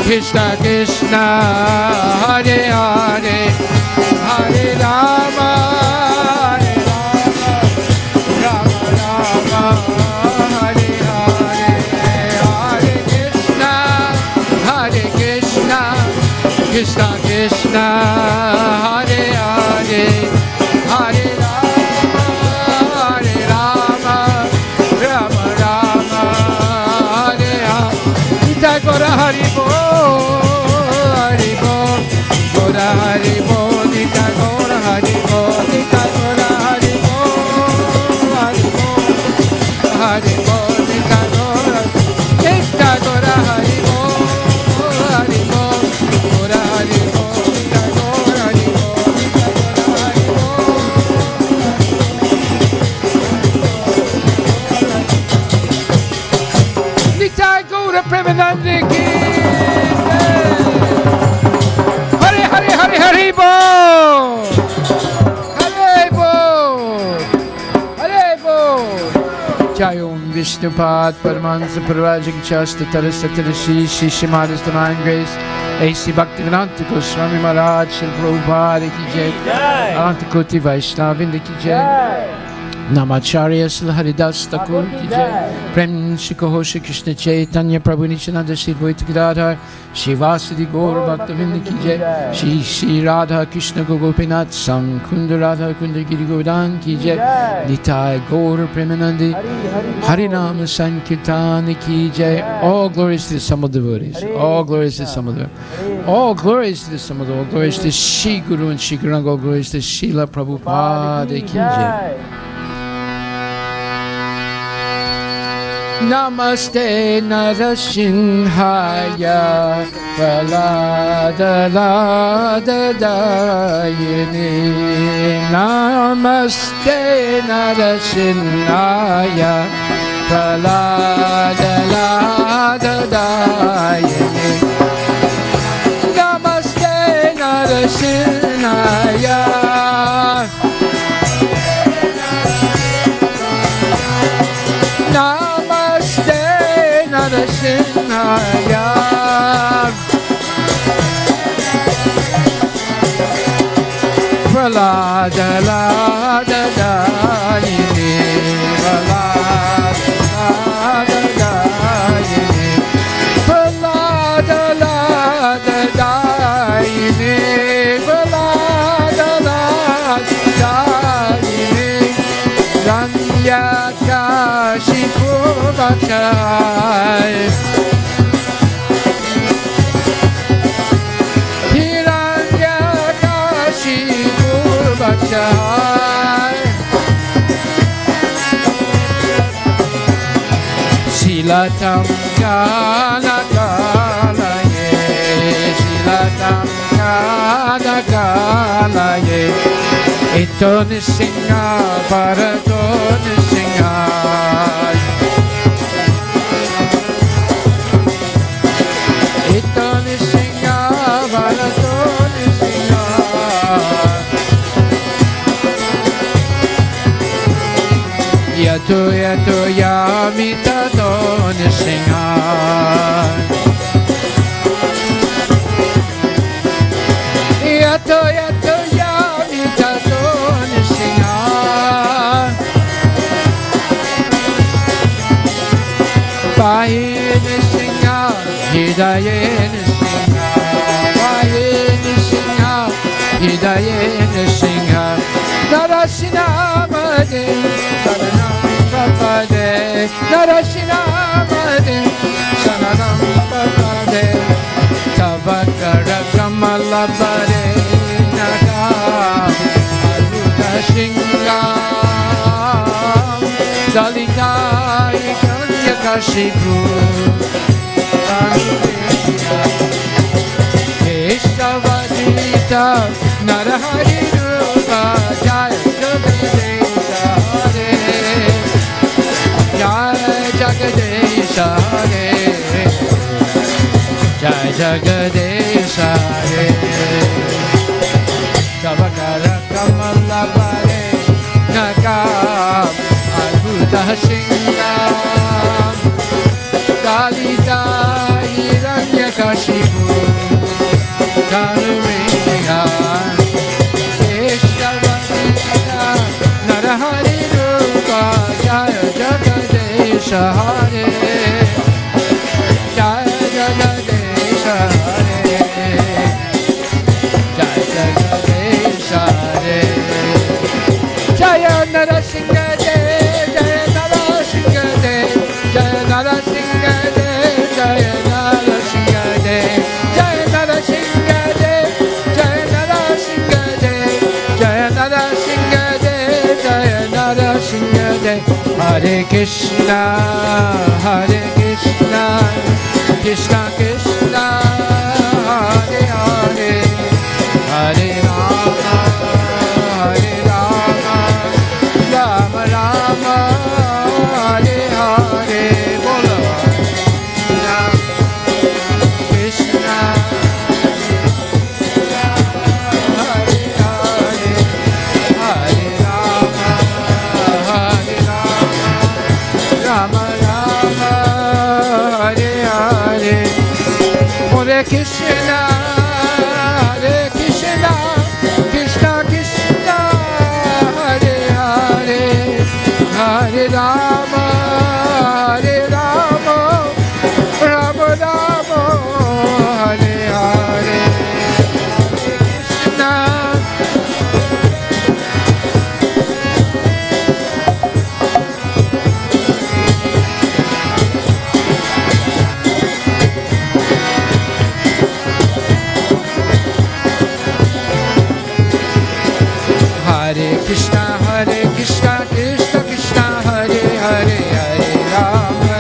Krishna Krishna, Hare Hare, Hare Rama, Hare Rama, Rama Rama, Hare Hare, Hare Krishna, Hare Krishna, Krishna Krishna, Hare Hare, Hare Rama, Hare Rama, Rama Rama, Hare Hare. Nitya Gaura Hari Bol, Hari Bol, Gaura Hari Bol, Nitya Gaura Hari Bol, Nitya Gaura Hari Bol, Hari Bol, Hari Bol, Nitya Gaura, Nitya Gaura Hari Bol, Hari Bol, Gaura Hari Bol, Nitya Gaura Hari Bol, Nitya Gaura Hari Bol. Nitai Gaura Premanande ki Hare Hare Hare Hare Bol, Hare Bol, Hare Bol. Jai Om Vishnupad Paramahansa Parvajik Chasta Tarasatarashi Shishimada's Divine Grace A.C. Bhaktivedanta Goswami Maharaj Shri Prabhupada ki jai. Ananta Koti Vaishnavinda ki jai. Namacharya Srila Haridas Thakur ki jai. Prem Shri Kaho Shri Krishna Chaitanya Prabhu Nityananda Shri Advaita Gadadhar Shri Vasudhi Gaur Bhaktavinda ki jai. Shri Shri Radha Krishna Gopinath Sankunda Radha Kunda Giri Govardhan ki jai. Nitai Gaur Premanandi Harinama Sankirtan ki jai. All glories to the sum of devotees. All glories to the sum of the all glories to the sum of the all glories to Shri Guru and Shri Guranga. All glories to Srila Prabhupada ki jai. Namaste Narasimhaya Praladayini. Namaste Narasimhaya Praladayini. Namaste Narasimhaya. Namaste Narasimhaya. Praladayini. Praladayini. Praladayini. Praladayini. Ranyakashipu Bachai. Hiranyakashipu Bachai. Shilatam Kanakalaye. Shilatam Kanakalaye. Ito nisinga para to nisinga. Ito nisinga para to nisinga. Yato yato yamita to nisinga. Yato yato yamita to nisinga. Bahi nisinga, hidaye nisinga. Bahi nisinga, hidaye nisinga. Narasimhamade, saranam papade. Narasimhamade, saranam papade. Tavakara kamala bare naga aruta singam dalitai kanyakashipu Keshavadita Narahari Rupa Jaya Jagadesha Hare Jaya Jagadesha Hare Jai Jagadesha Hare. Tavakara kamala bare nagam adbhuta singam dalita hiranyakashipu dhanureyam keshavadita narahari rupa jaya jagadesha hare jaya jagadesha hare jaya jagadesha hare jaya narasimha dev jaya narasimha dev jaya narasimha dev jaya narasimha dev jaya narasimha dev jaya narasimha dev jaya narasimha dev jaya narasimha dev. Hare Krishna Krishna Krishna Hare Hare Hare Rama Rama Rama Hare Hare. Bolo Krishna Hare Hare Hare Rama Rama Rama Hare Hare. Hare Krishna Krishna Krishna Hare Hare Hare Rama Rama Rama Hare Hare. Krishna Hare Krishna Krishna Krishna Hare Hare Hare Rama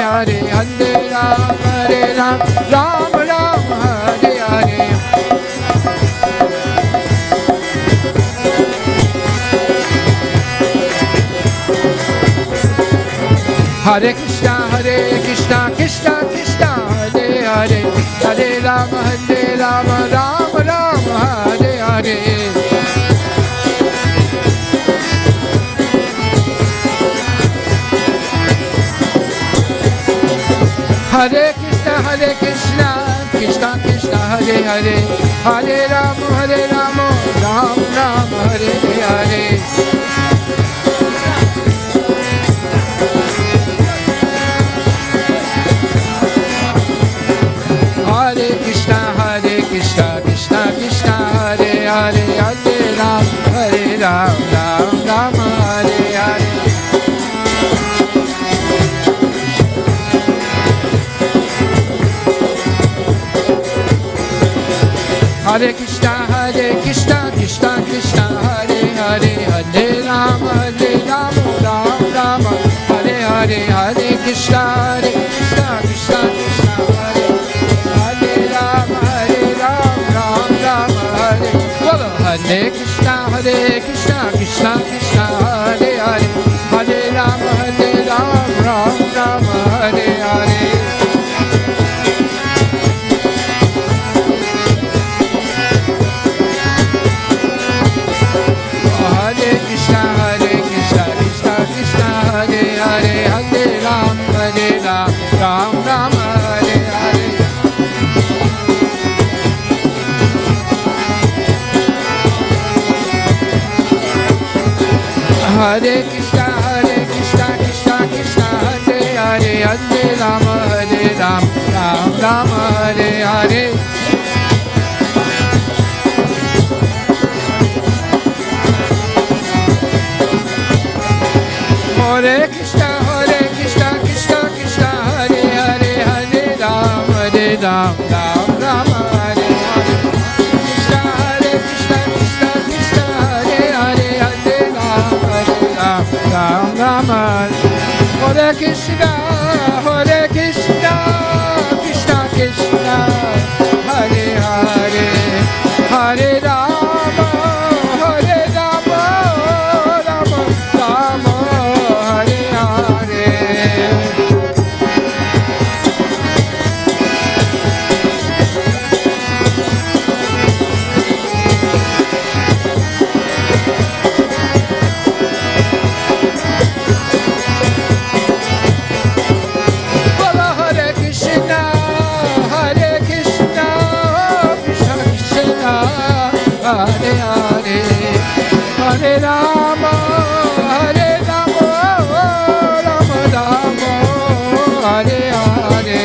Hare, Hare Ram, Ram Ram, Hare Hare. Hare Krishna, Krishna Krishna, Hare Hare, Hare Ram, Ram Ram, Hare Hare. Hare Krishna, Krishna Krishna, Hare Hare, Hare Ram, Ram Ram, Hare Hare. Hare Krishna, Krishna Krishna, Hare Hare, Hare Ram, Ram Ram, Hare Hare. Hare Krishna, Krishna Krishna, Hare Hare, Hare Ram, Ram Ram, Hare Hare, Hare Krishna, Krishna Krishna, Hare Ram, Ram Ram, Hare. Bolo Hare Krishna, Krishna Krishna, Hare Hare, Hare Ram, Ram Ram, Hare Hare. Hare Krishna, Krishna Krishna, Hare Hare, Hare Ram, Ram Ram, Hare Hare. Hare Krishna, Krishna Krishna, Hare Hare, Hare Ram, Ram Ram, Hare Hare. Hare Krishna, Krishna Krishna, Hare Hare, Hare Ram, Ram Ram, Hare Hare. Krishna, Krishna Krishna, Hare Hare, Hare Ram, Ram Ram, Hare Krishna, Krishna Krishna, Hare Hare, Hare Ram, Ram Ram, Hare Hare. Bolo Hare Krishna, Krishna Krishna, Hare Hare, Hare Ram, Ram Ram, Hare Hare.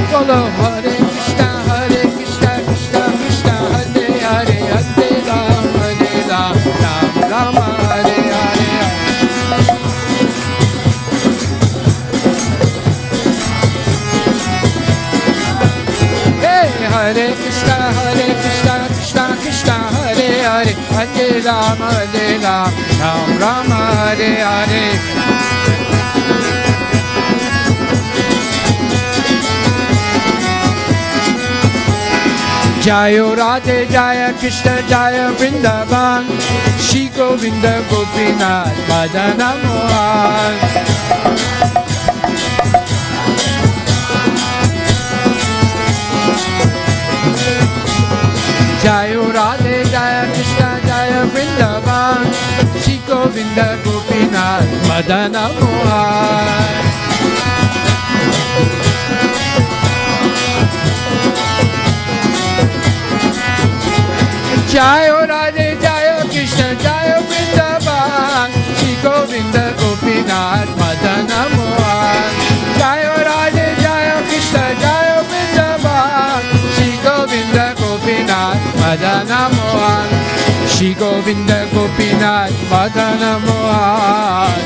Bolo Hare Krishna, Krishna Krishna, Hare Hare, Hare Ram, Ram Ram, Hare Hare. Hey, Hare Krishna, Krishna Krishna, Hare Hare, Hare Ram, Ram Ram, Hare Hare. Jayo Radhe, Jaya Krishna, Jaya Vrindavan, Shri Govinda Gopinath, Madana Mohan. Jayo Radhe, Jaya Krishna, Jaya Vrindavan, Shri Govinda Gopinath, Madana Mohan. Jayo Radhe, Jaya Krishna, Jaya Vrindavan, Shri Govinda Gopinath, Madana Mohan. Jayo Radhe, Jaya Krishna, Jaya Vrindavan, Shri Govinda Gopinath, Madana Mohan. Shri Govinda Gopinath, Madana Mohan.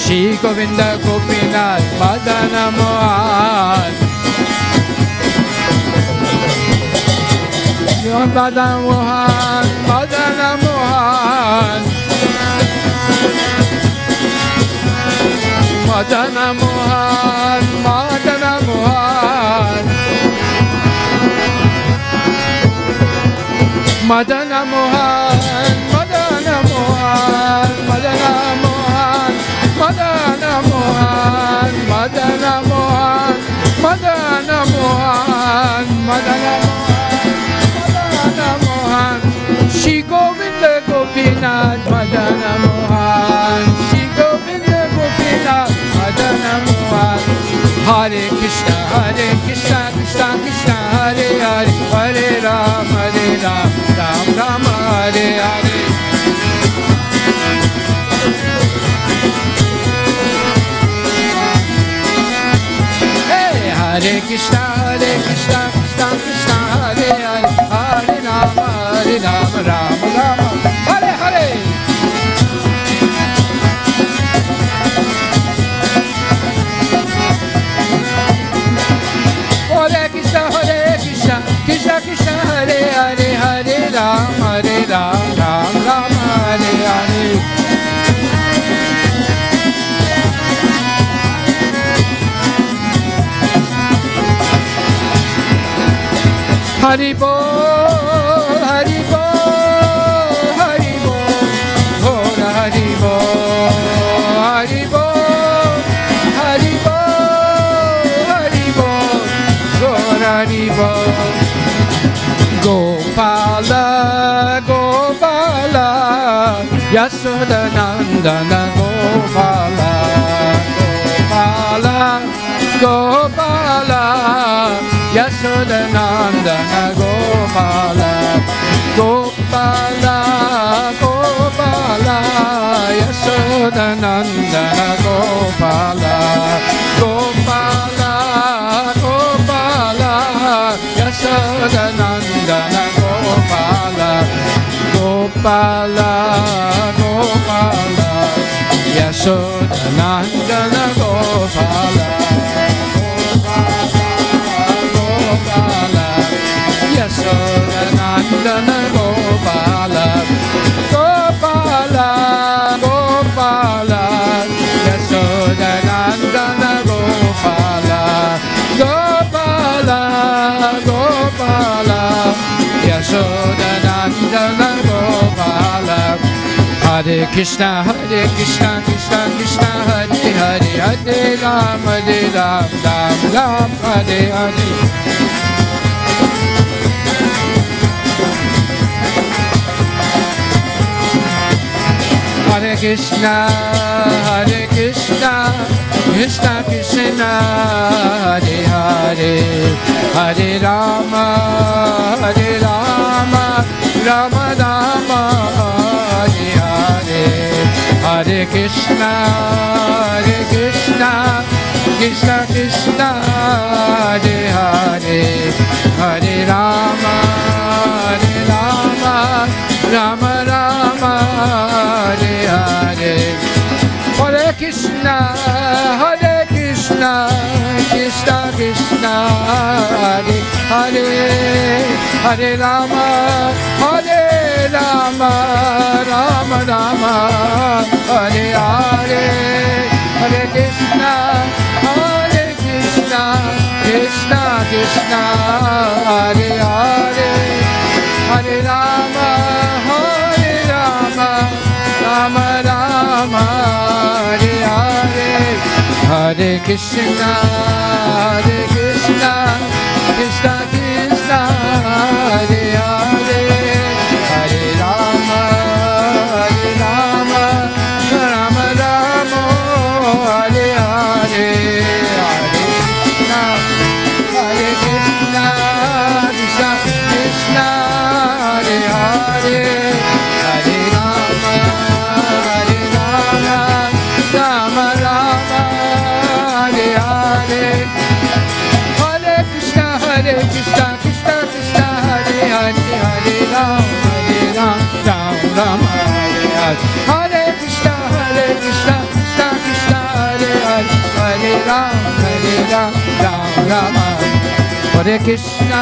Shri Govinda Gopinath Madana Mohan. Madana Mohan, Madana Mohan. Madana Mohan, Madana Mohan. Madana Mohan, Madana Mohan, Madana Mohan, Madana Mohan, Madana Mohan, Madana Mohan, Madana Mohan, Shri Govinda Gopinath Madana Mohan, Shri Govinda Gopinath Madana Mohan. Hare Krishna, Krishna Krishna, Hare Hare, Hare Ram, Ram Ram, Hare Hare. Hey, Hare Krishna, Krishna Krishna, Hare Hare, Hare Ram, Ram Ram, Hare Hare. Krishna Krishna, Hare Hare, Hare Ram, Ram Ram, Hare Hare. Hari Bol, Hari Bol, Hari Bol, Bol Hari Bol, Hari Bol, Hari Bol, Hari Bol, Bol Hari Bol. Gopala, Gopala, Yasoda Nandana Gopala, Gopala, Gopala, Yasoda Nandana Gopala, Gopala, Gopala, Yasoda Nandana Gopala, Gopala, Gopala, Yasoda Nandana Gopala, Gopala, Gopala, Yasoda Nandana Gopala, Gopala, Yasoda Nandana Gopala, Gopala, Gopala, Yasoda Nandana Gopala, Gopala, Gopala, Yasoda Nandana Gopala. Hare Krishna, Krishna Krishna, Hare Hare, Hare Ram, Ram Ram, Hare Hare. Hare Krishna, Krishna Krishna, Hare Hare, Hare Rama, Rama Rama, Hare Hare. Hare Krishna, Krishna Krishna, Hare Hare, Hare Rama, Rama Rama, Hare Hare. Hare Krishna, Krishna Krishna, Hare Hare, Hare Rama, Rama Rama, Hare Hare. Hare Krishna, Krishna Krishna, Hare Hare, Hare Rama, Rama Rama, Hare Hare. Hare Krishna, Krishna Krishna, Hare Hare, Hare Rama, Rama Rama, Hare Hare. Hare Krishna, Krishna Krishna, Hare Hare, Hare Rama, Rama Rama, Hare Hare. Hare Krishna, Rama. Hare Krishna,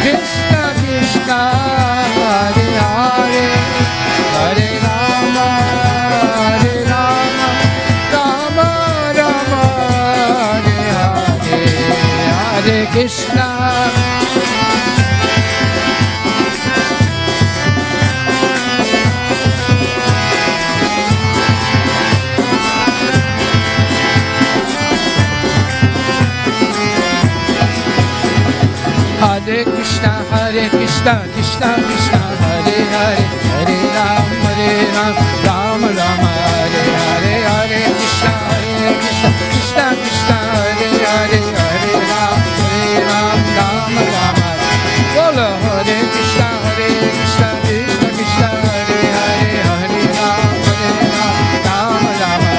Krishna Krishna, Hare Hare, Hare Rama, Rama Rama, Hare Hare, Hare Krishna. Hare Krishna, Krishna Krishna, Hare Hare, Hare Ram, Ram Rama, Hare Hare, Hare Krishna, Krishna Krishna, Hare Hare, Hare Ram, Ram Rama. Bola Hare Krishna, Krishna Krishna, Hare Hare, Hare Ram, Ram Rama.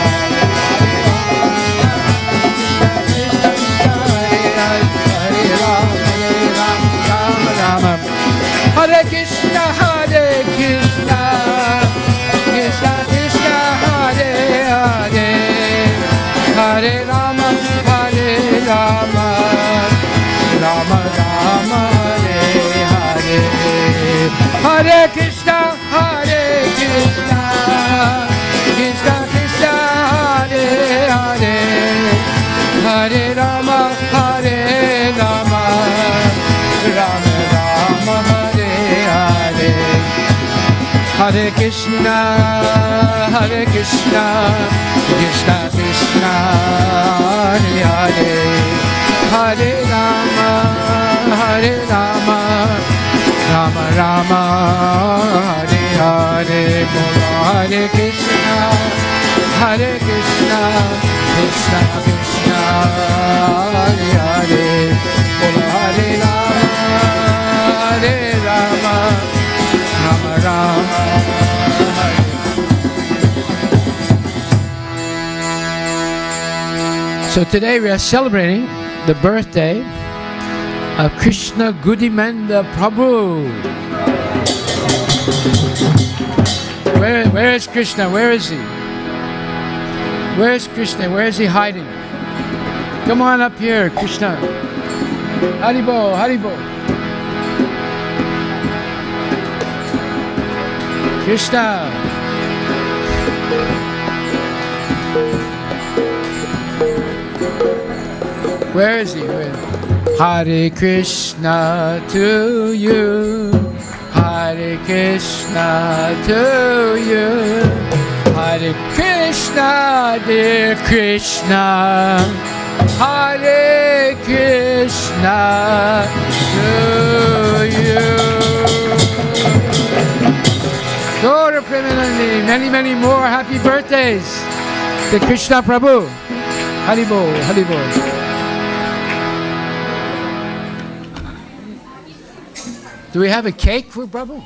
Hare Krishna, Krishna Krishna, Hare Hare, Hare Rama, Rama Rama, Hare Hare. Hare Krishna, Krishna Krishna, Hare Hare, Hare Rama, Rama Rama, Hare Hare. Hare Krishna, Krishna Krishna, Hare Hare, Hare Rama, Rama Rama, Hare Hare. Bolo Hare Krishna, Krishna Krishna, Hare Hare. Bolo Hare Rama, Rama Rama, Hare. So today we are celebrating the birthday of Krishna Gudimanda Prabhu. Where is Krishna? Where is he? Where is Krishna? Where is he hiding? Come on up here, Krishna. Haribo, Haribo. Krishna. Where is he? Hare Krishna to you, Hare Krishna to you, Hare Krishna, dear Krishna, Hare Krishna to you. Gaura Premanandi, many more happy birthdays to Krishna Prabhu. Haribo, Haribo. Do we have a cake for Prabhu?